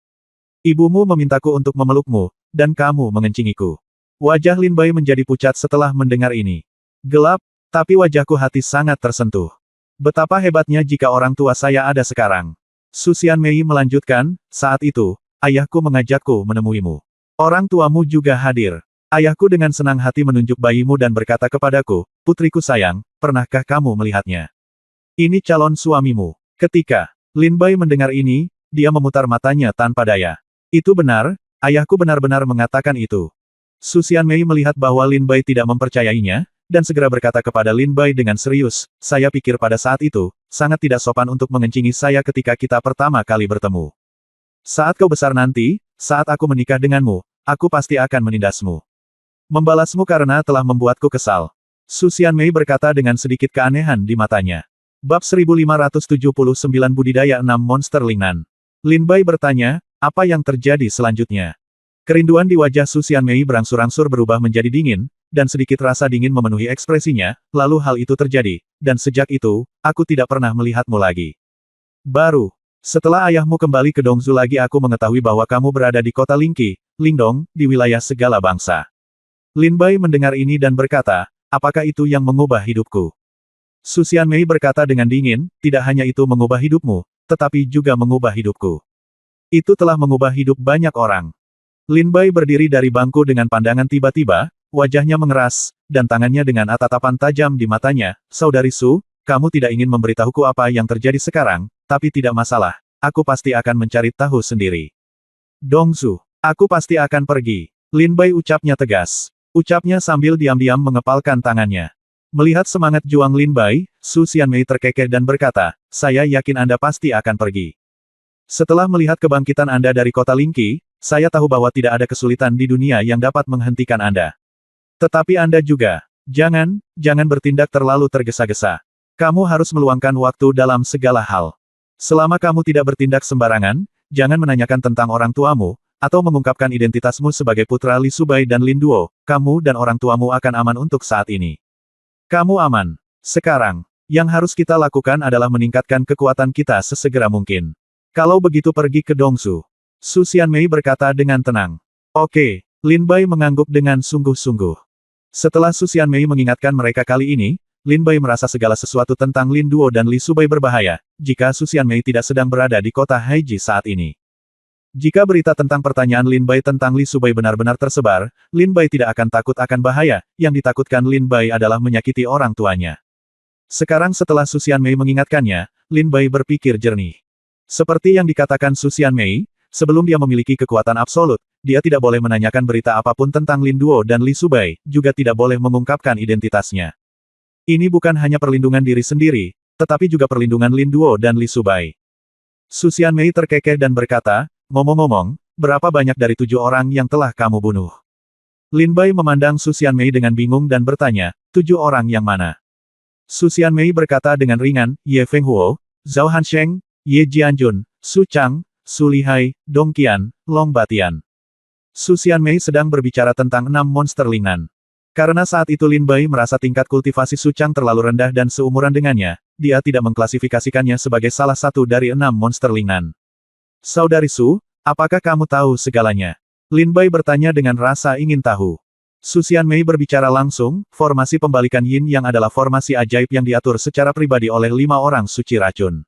Ibumu memintaku untuk memelukmu, dan kamu mengencingiku. Wajah Lin Bai menjadi pucat setelah mendengar ini. Gelap, tapi wajahku hati sangat tersentuh. Betapa hebatnya jika orang tua saya ada sekarang. Su Xianmei melanjutkan, saat itu, ayahku mengajakku menemuimu. Orang tuamu juga hadir. Ayahku dengan senang hati menunjuk bayimu dan berkata kepadaku, putriku sayang, pernahkah kamu melihatnya? Ini calon suamimu. Ketika Lin Bai mendengar ini, dia memutar matanya tanpa daya. Itu benar, ayahku benar-benar mengatakan itu. Su Xianmei melihat bahwa Lin Bai tidak mempercayainya, dan segera berkata kepada Lin Bai dengan serius, saya pikir pada saat itu, sangat tidak sopan untuk mengencingi saya ketika kita pertama kali bertemu. Saat kau besar nanti, saat aku menikah denganmu, aku pasti akan menindasmu. Membalasmu karena telah membuatku kesal. Su Xianmei berkata dengan sedikit keanehan di matanya. Bab 1579 Budidaya 6 Monster Lingnan. Lin Bai bertanya, apa yang terjadi selanjutnya? Kerinduan di wajah Su Xianmei berangsur-angsur berubah menjadi dingin, dan sedikit rasa dingin memenuhi ekspresinya, lalu hal itu terjadi, dan sejak itu, aku tidak pernah melihatmu lagi. Baru, setelah ayahmu kembali ke Dongzu lagi aku mengetahui bahwa kamu berada di kota Lingqi, Lingdong, di wilayah segala bangsa. Lin Bai mendengar ini dan berkata, apakah itu yang mengubah hidupku? Su Xianmei berkata dengan dingin, tidak hanya itu mengubah hidupmu, tetapi juga mengubah hidupku. Itu telah mengubah hidup banyak orang. Lin Bai berdiri dari bangku dengan pandangan tiba-tiba, wajahnya mengeras, dan tangannya dengan tatapan tajam di matanya, Saudari Su, kamu tidak ingin memberitahuku apa yang terjadi sekarang, tapi tidak masalah, aku pasti akan mencari tahu sendiri. Dongzu, aku pasti akan pergi. Lin Bai ucapnya tegas. Ucapnya sambil diam-diam mengepalkan tangannya. Melihat semangat juang Lin Bai, Su Xianmei terkekeh dan berkata, saya yakin Anda pasti akan pergi. Setelah melihat kebangkitan Anda dari kota Lingqi, saya tahu bahwa tidak ada kesulitan di dunia yang dapat menghentikan Anda. Tetapi Anda juga, jangan bertindak terlalu tergesa-gesa. Kamu harus meluangkan waktu dalam segala hal. Selama kamu tidak bertindak sembarangan, jangan menanyakan tentang orang tuamu, atau mengungkapkan identitasmu sebagai putra Li Subai dan Lin Duo, kamu dan orang tuamu akan aman untuk saat ini. Kamu aman. Sekarang, yang harus kita lakukan adalah meningkatkan kekuatan kita sesegera mungkin. Kalau begitu pergi ke Dongzu. Su Xianmei berkata dengan tenang. Oke, Lin Bai mengangguk dengan sungguh-sungguh. Setelah Su Xianmei mengingatkan mereka kali ini, Lin Bai merasa segala sesuatu tentang Lin Duo dan Li Subai berbahaya, jika Su Xianmei tidak sedang berada di kota Haiji saat ini. Jika berita tentang pertanyaan Lin Bai tentang Li Subai benar-benar tersebar, Lin Bai tidak akan takut akan bahaya, yang ditakutkan Lin Bai adalah menyakiti orang tuanya. Sekarang setelah Su Xianmei mengingatkannya, Lin Bai berpikir jernih. Seperti yang dikatakan Su Xianmei, sebelum dia memiliki kekuatan absolut, dia tidak boleh menanyakan berita apapun tentang Lin Duo dan Li Subai, juga tidak boleh mengungkapkan identitasnya. Ini bukan hanya perlindungan diri sendiri, tetapi juga perlindungan Lin Duo dan Li Subai. Su Xianmei terkekeh dan berkata, ngomong-ngomong, berapa banyak dari 7 orang yang telah kamu bunuh? Lin Bai memandang Su Xianmei dengan bingung dan bertanya, 7 orang yang mana? Su Xianmei berkata dengan ringan, Ye Fenghuo, Zhao Hansheng, Ye Jianjun, Su Chang, Su Lihai, Dong Qian, Long Batian. Su Xianmei sedang berbicara tentang 6 monster Lingnan. Karena saat itu Lin Bai merasa tingkat kultivasi Su Chang terlalu rendah dan seumuran dengannya, dia tidak mengklasifikasikannya sebagai salah satu dari 6 monster Lingnan. Saudari Su, apakah kamu tahu segalanya? Lin Bai bertanya dengan rasa ingin tahu. Su Xianmei berbicara langsung, formasi pembalikan Yin yang adalah formasi ajaib yang diatur secara pribadi oleh 5 orang suci racun.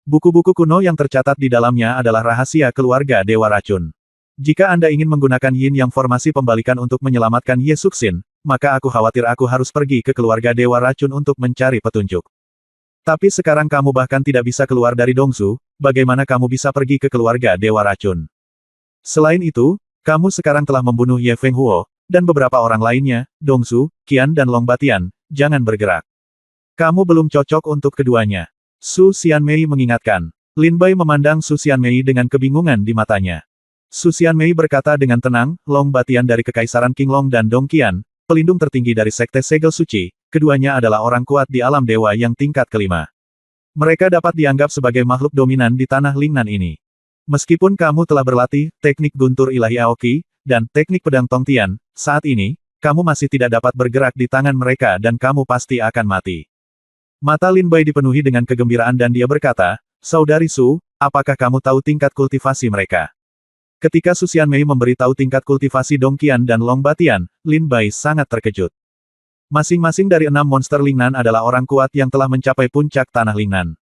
Buku-buku kuno yang tercatat di dalamnya adalah rahasia keluarga Dewa Racun. Jika Anda ingin menggunakan Yin yang formasi pembalikan untuk menyelamatkan Ye Suxin, maka aku khawatir aku harus pergi ke keluarga Dewa Racun untuk mencari petunjuk. Tapi sekarang kamu bahkan tidak bisa keluar dari Dongsu, bagaimana kamu bisa pergi ke keluarga Dewa Racun? Selain itu, kamu sekarang telah membunuh Ye Fenghuo, dan beberapa orang lainnya, Dongsu, Qian dan Long Batian, jangan bergerak. Kamu belum cocok untuk keduanya. Su Xianmei mengingatkan. Lin Bai memandang Su Xianmei dengan kebingungan di matanya. Su Xianmei berkata dengan tenang, Long Batian dari Kekaisaran Qinglong dan Dong Qian, pelindung tertinggi dari Sekte Segel Suci, keduanya adalah orang kuat di alam dewa yang tingkat kelima. Mereka dapat dianggap sebagai makhluk dominan di tanah Lingnan ini. Meskipun kamu telah berlatih teknik guntur ilahi Aoki, dan teknik pedang Tongtian, saat ini, kamu masih tidak dapat bergerak di tangan mereka dan kamu pasti akan mati. Mata Lin Bai dipenuhi dengan kegembiraan dan dia berkata, Saudari Su, apakah kamu tahu tingkat kultivasi mereka? Ketika Su Xianmei memberitahu tingkat kultivasi Dong Qian dan Long Batian, Lin Bai sangat terkejut. Masing-masing dari 6 monster Lingnan adalah orang kuat yang telah mencapai puncak tanah Lingnan.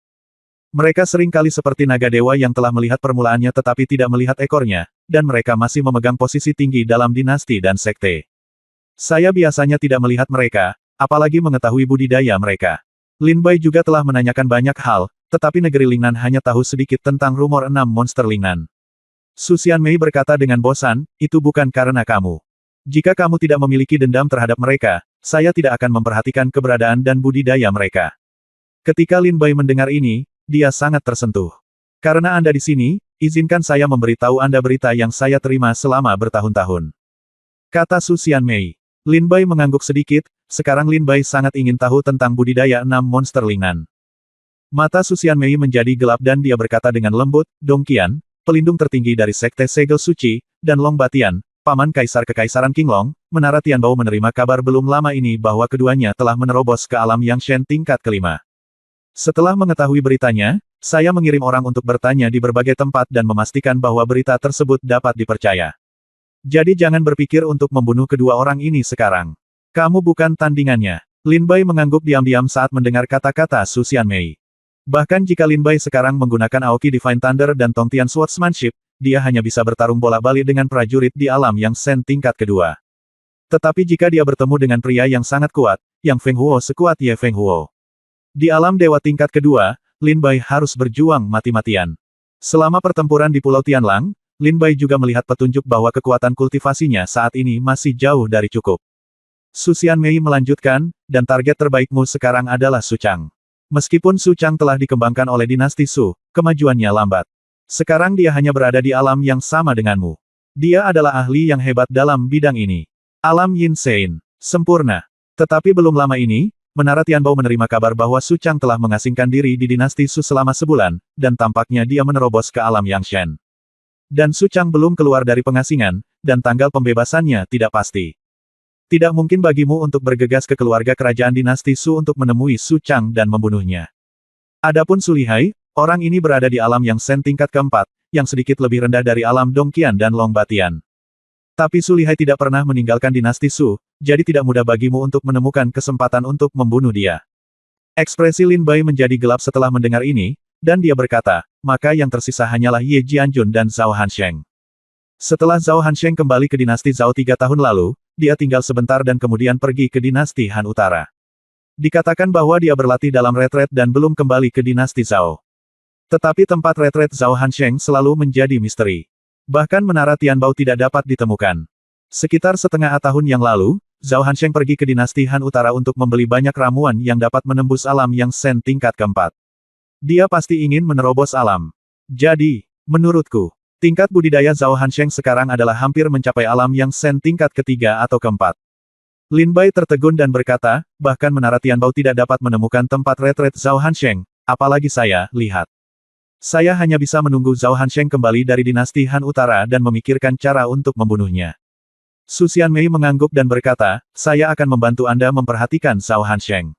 Mereka sering kali seperti naga dewa yang telah melihat permulaannya tetapi tidak melihat ekornya, dan mereka masih memegang posisi tinggi dalam dinasti dan sekte. Saya biasanya tidak melihat mereka, apalagi mengetahui budidaya mereka. Lin Bai juga telah menanyakan banyak hal, tetapi negeri Lingnan hanya tahu sedikit tentang rumor 6 monster Lingnan. Su Xianmei berkata dengan bosan, itu bukan karena kamu. Jika kamu tidak memiliki dendam terhadap mereka, saya tidak akan memperhatikan keberadaan dan budidaya mereka. Ketika Lin Bai mendengar ini, dia sangat tersentuh. Karena Anda di sini, izinkan saya memberitahu Anda berita yang saya terima selama bertahun-tahun. Kata Su Xianmei. Lin Bai mengangguk sedikit, sekarang Lin Bai sangat ingin tahu tentang budidaya 6 monster Lingnan. Mata Su Xianmei menjadi gelap dan dia berkata dengan lembut, Dong Qian, pelindung tertinggi dari Sekte Segel Suci, dan Long Batian, Paman Kaisar Kekaisaran Qinglong, Menara Tianbao menerima kabar belum lama ini bahwa keduanya telah menerobos ke alam Yangshen tingkat kelima. Setelah mengetahui beritanya, saya mengirim orang untuk bertanya di berbagai tempat dan memastikan bahwa berita tersebut dapat dipercaya. Jadi jangan berpikir untuk membunuh kedua orang ini sekarang. Kamu bukan tandingannya. Lin Bai mengangguk diam-diam saat mendengar kata-kata Su Xianmei. Bahkan jika Lin Bai sekarang menggunakan Aoki Divine Thunder dan Tongtian Swordsmanship, dia hanya bisa bertarung bolak-balik dengan prajurit di alam yang Shen tingkat kedua. Tetapi jika dia bertemu dengan pria yang sangat kuat, Yang Fenghuo sekuat Ye Fenghuo. Di alam dewa tingkat kedua, Lin Bai harus berjuang mati-matian. Selama pertempuran di Pulau Tianlang, Lin Bai juga melihat petunjuk bahwa kekuatan kultivasinya saat ini masih jauh dari cukup. Su Xianmei melanjutkan, dan target terbaikmu sekarang adalah Su Chang. Meskipun Su Chang telah dikembangkan oleh dinasti Su, kemajuannya lambat. Sekarang dia hanya berada di alam yang sama denganmu. Dia adalah ahli yang hebat dalam bidang ini. Alam Yin Sein. Sempurna. Tetapi belum lama ini, Menara Tianbao menerima kabar bahwa Su Chang telah mengasingkan diri di dinasti Su selama sebulan, dan tampaknya dia menerobos ke alam Yangshen. Dan Su Chang belum keluar dari pengasingan, dan tanggal pembebasannya tidak pasti. Tidak mungkin bagimu untuk bergegas ke keluarga kerajaan dinasti Su untuk menemui Su Chang dan membunuhnya. Adapun Su Lihai, orang ini berada di alam yang Shen tingkat keempat, yang sedikit lebih rendah dari alam Dong Qian dan Long Batian. Tapi Su Lihai tidak pernah meninggalkan dinasti Su, jadi tidak mudah bagimu untuk menemukan kesempatan untuk membunuh dia. Ekspresi Lin Bai menjadi gelap setelah mendengar ini, Dan dia berkata, maka yang tersisa hanyalah Ye Jianjun dan Zhao Hansheng. Setelah Zhao Hansheng kembali ke dinasti Zhao 3 tahun lalu, dia tinggal sebentar dan kemudian pergi ke dinasti Han Utara. Dikatakan bahwa dia berlatih dalam retret dan belum kembali ke dinasti Zhao. Tetapi tempat retret Zhao Hansheng selalu menjadi misteri. Bahkan menara Tianbao tidak dapat ditemukan. Sekitar setengah tahun yang lalu, Zhao Hansheng pergi ke dinasti Han Utara untuk membeli banyak ramuan yang dapat menembus alam yang Sen tingkat keempat. Dia pasti ingin menerobos alam. Jadi, menurutku, tingkat budidaya Zhao Hansheng sekarang adalah hampir mencapai alam yang Sen tingkat ketiga atau keempat. Lin Bai tertegun dan berkata, bahkan menara Tianbao tidak dapat menemukan tempat retret Zhao Hansheng, apalagi saya, lihat. Saya hanya bisa menunggu Zhao Hansheng kembali dari dinasti Han Utara dan memikirkan cara untuk membunuhnya. Su Xianmei mengangguk dan berkata, saya akan membantu Anda memperhatikan Zhao Hansheng.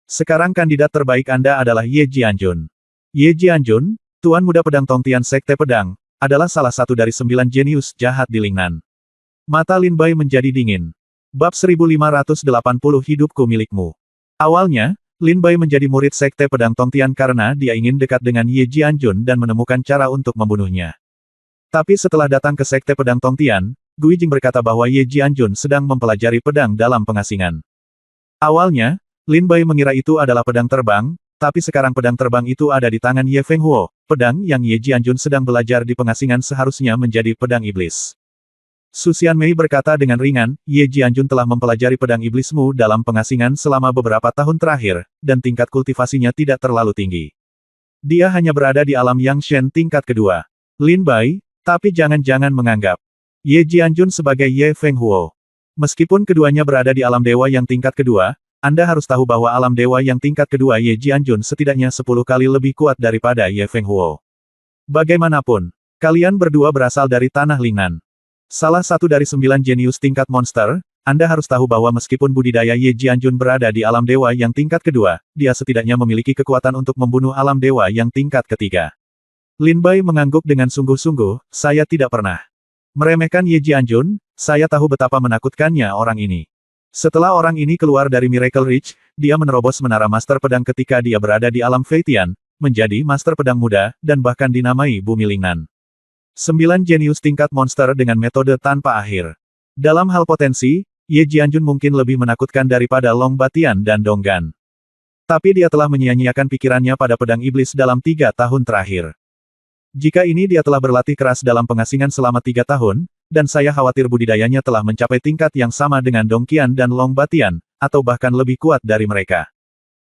Sekarang kandidat terbaik Anda adalah Ye Jianjun. Ye Jianjun, Tuan Muda Pedang Tongtian Sekte Pedang, adalah salah satu dari 9 jenius jahat di Lingnan. Mata Lin Bai menjadi dingin. Bab 1580 Hidupku Milikmu. Awalnya, Lin Bai menjadi murid Sekte Pedang Tongtian karena dia ingin dekat dengan Ye Jianjun dan menemukan cara untuk membunuhnya. Tapi setelah datang ke Sekte Pedang Tongtian, Gui Jing berkata bahwa Ye Jianjun sedang mempelajari pedang dalam pengasingan. Awalnya, Lin Bai mengira itu adalah pedang terbang, tapi sekarang pedang terbang itu ada di tangan Ye Fenghuo. Pedang yang Ye Jianjun sedang belajar di pengasingan seharusnya menjadi pedang iblis. Su Xianmei berkata dengan ringan, Ye Jianjun telah mempelajari pedang iblismu dalam pengasingan selama beberapa tahun terakhir, dan tingkat kultivasinya tidak terlalu tinggi. Dia hanya berada di alam Yang Shen tingkat kedua. Lin Bai, tapi jangan-jangan menganggap Ye Jianjun sebagai Ye Fenghuo. Meskipun keduanya berada di alam dewa yang tingkat kedua, Anda harus tahu bahwa alam dewa yang tingkat kedua Ye Jianjun setidaknya 10 kali lebih kuat daripada Ye Fenghuo. Bagaimanapun, kalian berdua berasal dari tanah Lingnan. Salah satu dari 9 jenius tingkat monster, Anda harus tahu bahwa meskipun budidaya Ye Jianjun berada di alam dewa yang tingkat kedua, dia setidaknya memiliki kekuatan untuk membunuh alam dewa yang tingkat ketiga. Lin Bai mengangguk dengan sungguh-sungguh, saya tidak pernah meremehkan Ye Jianjun, saya tahu betapa menakutkannya orang ini. Setelah orang ini keluar dari Miracle Ridge, dia menerobos menara Master Pedang ketika dia berada di alam Feitian, menjadi Master Pedang Muda, dan bahkan dinamai Bumi Lingnan. 9 jenius tingkat monster dengan metode tanpa akhir. Dalam hal potensi, Ye Jianjun mungkin lebih menakutkan daripada Long Batian dan Donggan. Tapi dia telah menyia-nyiakan pikirannya pada pedang iblis dalam 3 tahun terakhir. Jika ini dia telah berlatih keras dalam pengasingan selama 3 tahun, dan saya khawatir budidayanya telah mencapai tingkat yang sama dengan Dongqian dan Long Batian, atau bahkan lebih kuat dari mereka.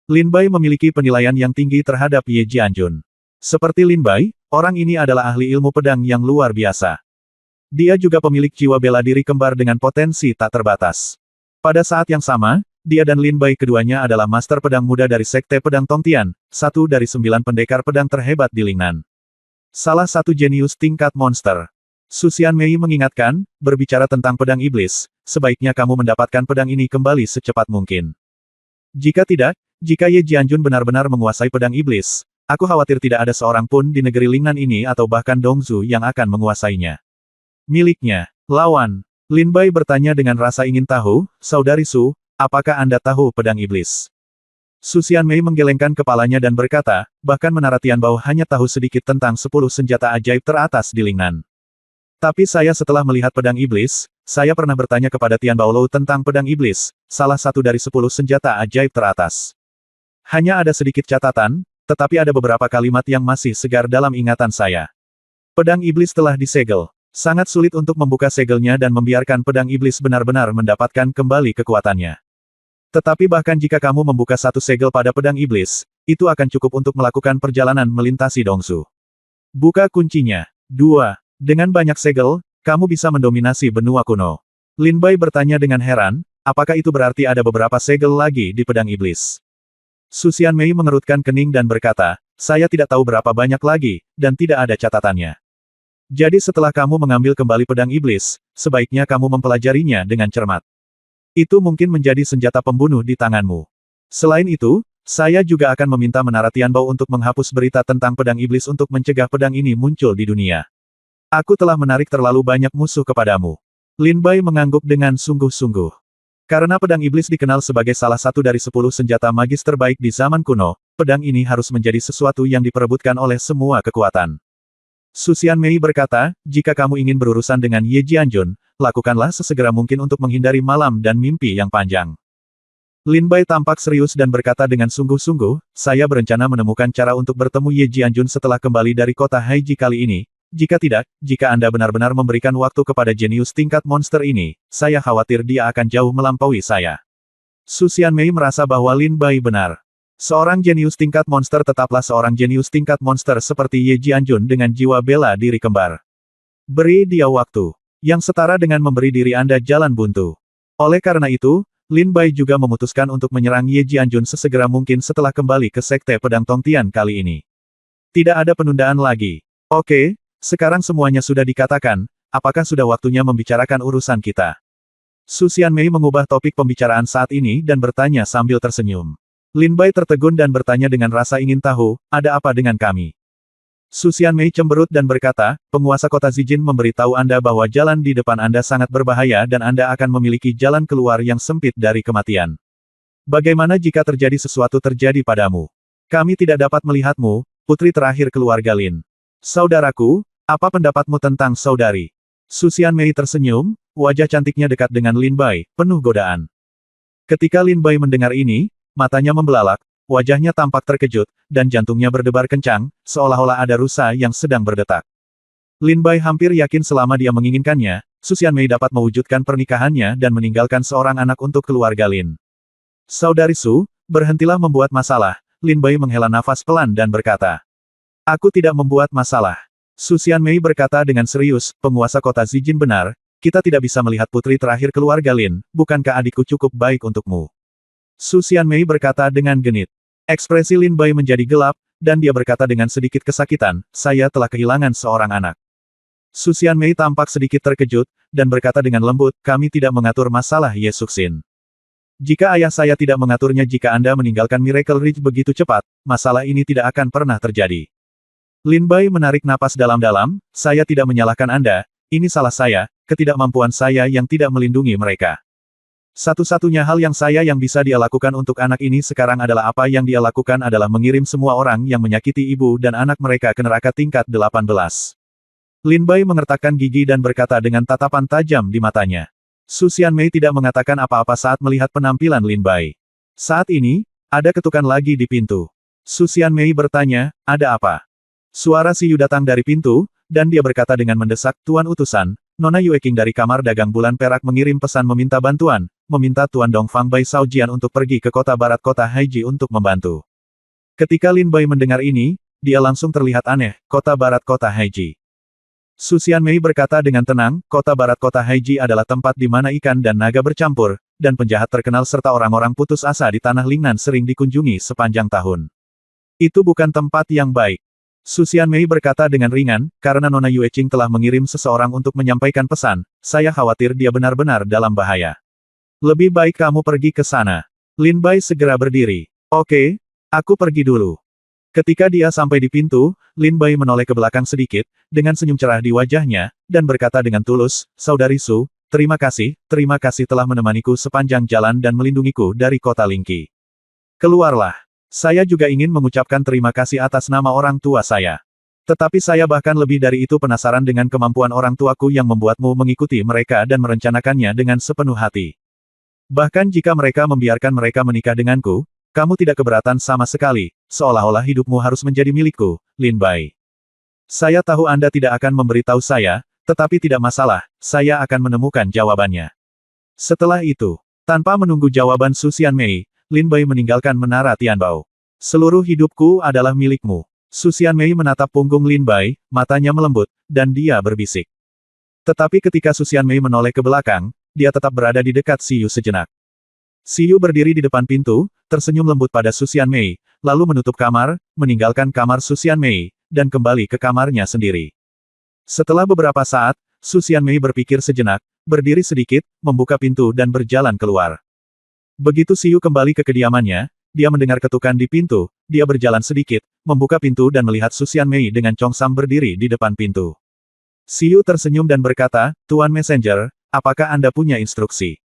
Lin Bai memiliki penilaian yang tinggi terhadap Ye Jianjun. Seperti Lin Bai, orang ini adalah ahli ilmu pedang yang luar biasa. Dia juga pemilik jiwa bela diri kembar dengan potensi tak terbatas. Pada saat yang sama, dia dan Lin Bai keduanya adalah master pedang muda dari Sekte Pedang Tongtian, satu dari 9 pendekar pedang terhebat di Lingnan. Salah satu jenius tingkat monster. Su Xianmei mengingatkan, berbicara tentang pedang iblis, sebaiknya kamu mendapatkan pedang ini kembali secepat mungkin. Jika tidak, jika Ye Jianjun benar-benar menguasai pedang iblis, aku khawatir tidak ada seorang pun di negeri Lingnan ini atau bahkan Dongzu yang akan menguasainya. Miliknya, lawan. Lin Bai bertanya dengan rasa ingin tahu, Saudari Su, apakah Anda tahu pedang iblis? Su Xianmei menggelengkan kepalanya dan berkata, bahkan Menara Tianbao hanya tahu sedikit tentang 10 senjata ajaib teratas di Lingnan. Tapi setelah melihat pedang iblis, saya pernah bertanya kepada Tianbao Lou tentang pedang iblis, salah satu dari 10 senjata ajaib teratas. Hanya ada sedikit catatan, tetapi ada beberapa kalimat yang masih segar dalam ingatan saya. Pedang iblis telah disegel. Sangat sulit untuk membuka segelnya dan membiarkan pedang iblis benar-benar mendapatkan kembali kekuatannya. Tetapi bahkan jika kamu membuka satu segel pada pedang iblis, itu akan cukup untuk melakukan perjalanan melintasi Dongsu. Buka kuncinya. 2. Dengan banyak segel, kamu bisa mendominasi benua kuno. Lin Bai bertanya dengan heran, apakah itu berarti ada beberapa segel lagi di pedang iblis? Su Xianmei mengerutkan kening dan berkata, saya tidak tahu berapa banyak lagi, dan tidak ada catatannya. Jadi setelah kamu mengambil kembali pedang iblis, sebaiknya kamu mempelajarinya dengan cermat. Itu mungkin menjadi senjata pembunuh di tanganmu. Selain itu, saya juga akan meminta Menara Tianbao untuk menghapus berita tentang pedang iblis untuk mencegah pedang ini muncul di dunia. Aku telah menarik terlalu banyak musuh kepadamu. Lin Bai mengangguk dengan sungguh-sungguh. Karena pedang iblis dikenal sebagai salah satu dari 10 senjata magis terbaik di zaman kuno, pedang ini harus menjadi sesuatu yang diperebutkan oleh semua kekuatan. Su Xianmei berkata, jika kamu ingin berurusan dengan Ye Jianjun, lakukanlah sesegera mungkin untuk menghindari malam dan mimpi yang panjang. Lin Bai tampak serius dan berkata dengan sungguh-sungguh, saya berencana menemukan cara untuk bertemu Ye Jianjun setelah kembali dari kota Haiji kali ini. Jika tidak, jika Anda benar-benar memberikan waktu kepada jenius tingkat monster ini, saya khawatir dia akan jauh melampaui saya. Su Xianmei merasa bahwa Lin Bai benar. Seorang jenius tingkat monster tetaplah seorang jenius tingkat monster seperti Ye Jianjun dengan jiwa bela diri kembar. Beri dia waktu, yang setara dengan memberi diri Anda jalan buntu. Oleh karena itu, Lin Bai juga memutuskan untuk menyerang Ye Jianjun sesegera mungkin setelah kembali ke Sekte Pedang Tongtian kali ini. Tidak ada penundaan lagi. Oke, sekarang semuanya sudah dikatakan, apakah sudah waktunya membicarakan urusan kita? Su Xianmei mengubah topik pembicaraan saat ini dan bertanya sambil tersenyum. Lin Bai tertegun dan bertanya dengan rasa ingin tahu, ada apa dengan kami? Su Xianmei cemberut dan berkata, penguasa kota Zijin memberitahu Anda bahwa jalan di depan Anda sangat berbahaya dan Anda akan memiliki jalan keluar yang sempit dari kematian. Bagaimana jika terjadi sesuatu terjadi padamu? Kami tidak dapat melihatmu, putri terakhir keluarga Lin. Saudaraku, apa pendapatmu tentang saudari? Su Xianmei tersenyum, wajah cantiknya dekat dengan Lin Bai, penuh godaan. Ketika Lin Bai mendengar ini, matanya membelalak, wajahnya tampak terkejut, dan jantungnya berdebar kencang, seolah-olah ada rusa yang sedang berdetak. Lin Bai hampir yakin selama dia menginginkannya, Su Xianmei dapat mewujudkan pernikahannya dan meninggalkan seorang anak untuk keluarga Lin. Saudari Su, berhentilah membuat masalah, Lin Bai menghela nafas pelan dan berkata. Aku tidak membuat masalah. Su Xianmei berkata dengan serius, penguasa kota Zijin benar, kita tidak bisa melihat putri terakhir keluarga Lin, bukankah adikku cukup baik untukmu? Su Xianmei berkata dengan genit. Ekspresi Lin Bai menjadi gelap, dan dia berkata dengan sedikit kesakitan, saya telah kehilangan seorang anak. Su Xianmei tampak sedikit terkejut, dan berkata dengan lembut, kami tidak mengatur masalah Ye Suxin. Jika ayah saya tidak mengaturnya jika Anda meninggalkan Miracle Ridge begitu cepat, masalah ini tidak akan pernah terjadi. Lin Bai menarik napas dalam-dalam, saya tidak menyalahkan Anda, ini salah saya, ketidakmampuan saya yang tidak melindungi mereka. Satu-satunya hal yang bisa dia lakukan untuk anak ini sekarang adalah apa yang dia lakukan adalah mengirim semua orang yang menyakiti ibu dan anak mereka ke neraka tingkat 18. Lin Bai mengertakkan gigi dan berkata dengan tatapan tajam di matanya. Su Xianmei tidak mengatakan apa-apa saat melihat penampilan Lin Bai. Saat ini, ada ketukan lagi di pintu. Su Xianmei bertanya, ada apa? Suara Siyu datang dari pintu, dan dia berkata dengan mendesak, Tuan Utusan, Nona Yue Qing dari Kamar Dagang Bulan Perak mengirim pesan meminta bantuan, meminta Tuan Dongfang Bai Shaojian untuk pergi ke kota barat kota Haiji untuk membantu. Ketika Lin Bai mendengar ini, dia langsung terlihat aneh, kota barat kota Haiji. Su Xianmei berkata dengan tenang, kota barat kota Haiji adalah tempat di mana ikan dan naga bercampur, dan penjahat terkenal serta orang-orang putus asa di tanah Lingnan sering dikunjungi sepanjang tahun. Itu bukan tempat yang baik. Su Xianmei berkata dengan ringan, karena Nona Yue Qing telah mengirim seseorang untuk menyampaikan pesan, saya khawatir dia benar-benar dalam bahaya. Lebih baik kamu pergi ke sana. Lin Bai segera berdiri. Oke, aku pergi dulu. Ketika dia sampai di pintu, Lin Bai menoleh ke belakang sedikit, dengan senyum cerah di wajahnya, dan berkata dengan tulus, Saudari Su, terima kasih telah menemaniku sepanjang jalan dan melindungiku dari kota Lingqi. Keluarlah. Saya juga ingin mengucapkan terima kasih atas nama orang tua saya. Tetapi saya bahkan lebih dari itu penasaran dengan kemampuan orang tuaku yang membuatmu mengikuti mereka dan merencanakannya dengan sepenuh hati. Bahkan jika mereka membiarkan mereka menikah denganku, kamu tidak keberatan sama sekali, seolah-olah hidupmu harus menjadi milikku, Lin Bai. Saya tahu Anda tidak akan memberitahu saya, tetapi tidak masalah, saya akan menemukan jawabannya. Setelah itu, tanpa menunggu jawaban Su Xianmei, Lin Bai meninggalkan menara Tianbao. Seluruh hidupku adalah milikmu. Su Xianmei menatap punggung Lin Bai, matanya melembut, dan dia berbisik. Tetapi ketika Su Xianmei menoleh ke belakang, dia tetap berada di dekat Siyu sejenak. Siyu berdiri di depan pintu, tersenyum lembut pada Su Xianmei, lalu menutup kamar, meninggalkan kamar Su Xianmei, dan kembali ke kamarnya sendiri. Setelah beberapa saat, Su Xianmei berpikir sejenak, berdiri sedikit, membuka pintu dan berjalan keluar. Begitu Siyu kembali ke kediamannya, dia mendengar ketukan di pintu, dia berjalan sedikit, membuka pintu dan melihat Su Xianmei dengan Chongsam berdiri di depan pintu. Siyu tersenyum dan berkata, Tuan Messenger, apakah Anda punya instruksi?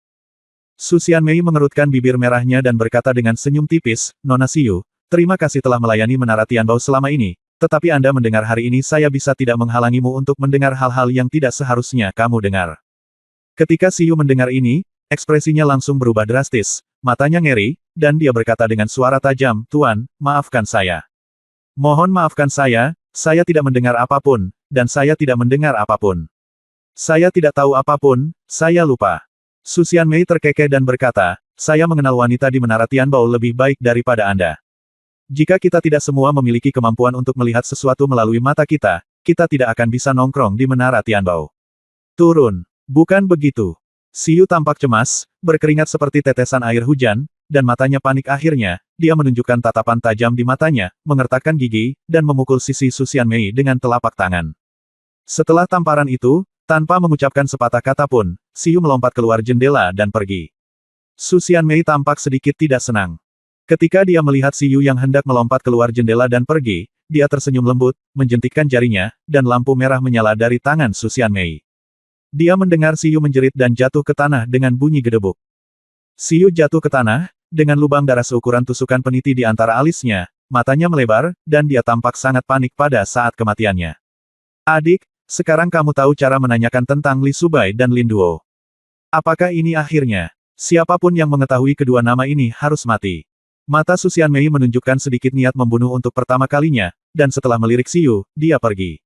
Su Xianmei mengerutkan bibir merahnya dan berkata dengan senyum tipis, Nona Siyu, Terima kasih telah melayani Menara Tianbao selama ini, tetapi Anda mendengar hari ini saya bisa tidak menghalangimu untuk mendengar hal-hal yang tidak seharusnya kamu dengar. Ketika Siyu mendengar ini, ekspresinya langsung berubah drastis, matanya ngeri, dan dia berkata dengan suara tajam, Tuan, maafkan saya. Mohon maafkan saya tidak mendengar apapun, dan saya tidak mendengar apapun. Saya tidak tahu apapun, saya lupa. Su Xianmei terkekeh dan berkata, saya mengenal wanita di Menara Tianbao lebih baik daripada Anda. Jika kita tidak semua memiliki kemampuan untuk melihat sesuatu melalui mata kita, kita tidak akan bisa nongkrong di Menara Tianbao. Turun. Bukan begitu. Siyu tampak cemas, berkeringat seperti tetesan air hujan, dan matanya panik akhirnya, dia menunjukkan tatapan tajam di matanya, mengertakkan gigi, dan memukul sisi Su Xianmei dengan telapak tangan. Setelah tamparan itu, tanpa mengucapkan sepatah kata pun, Siyu melompat keluar jendela dan pergi. Su Xianmei tampak sedikit tidak senang. Ketika dia melihat Siyu yang hendak melompat keluar jendela dan pergi, dia tersenyum lembut, menjentikkan jarinya, dan lampu merah menyala dari tangan Su Xianmei. Dia mendengar Siyu menjerit dan jatuh ke tanah dengan bunyi gedebuk. Siyu jatuh ke tanah, dengan lubang darah seukuran tusukan peniti di antara alisnya, matanya melebar, dan dia tampak sangat panik pada saat kematiannya. Adik, sekarang kamu tahu cara menanyakan tentang Li Subai dan Lin Duo. Apakah ini akhirnya? Siapapun yang mengetahui kedua nama ini harus mati. Mata Su Xianmei menunjukkan sedikit niat membunuh untuk pertama kalinya, dan setelah melirik Siyu, dia pergi.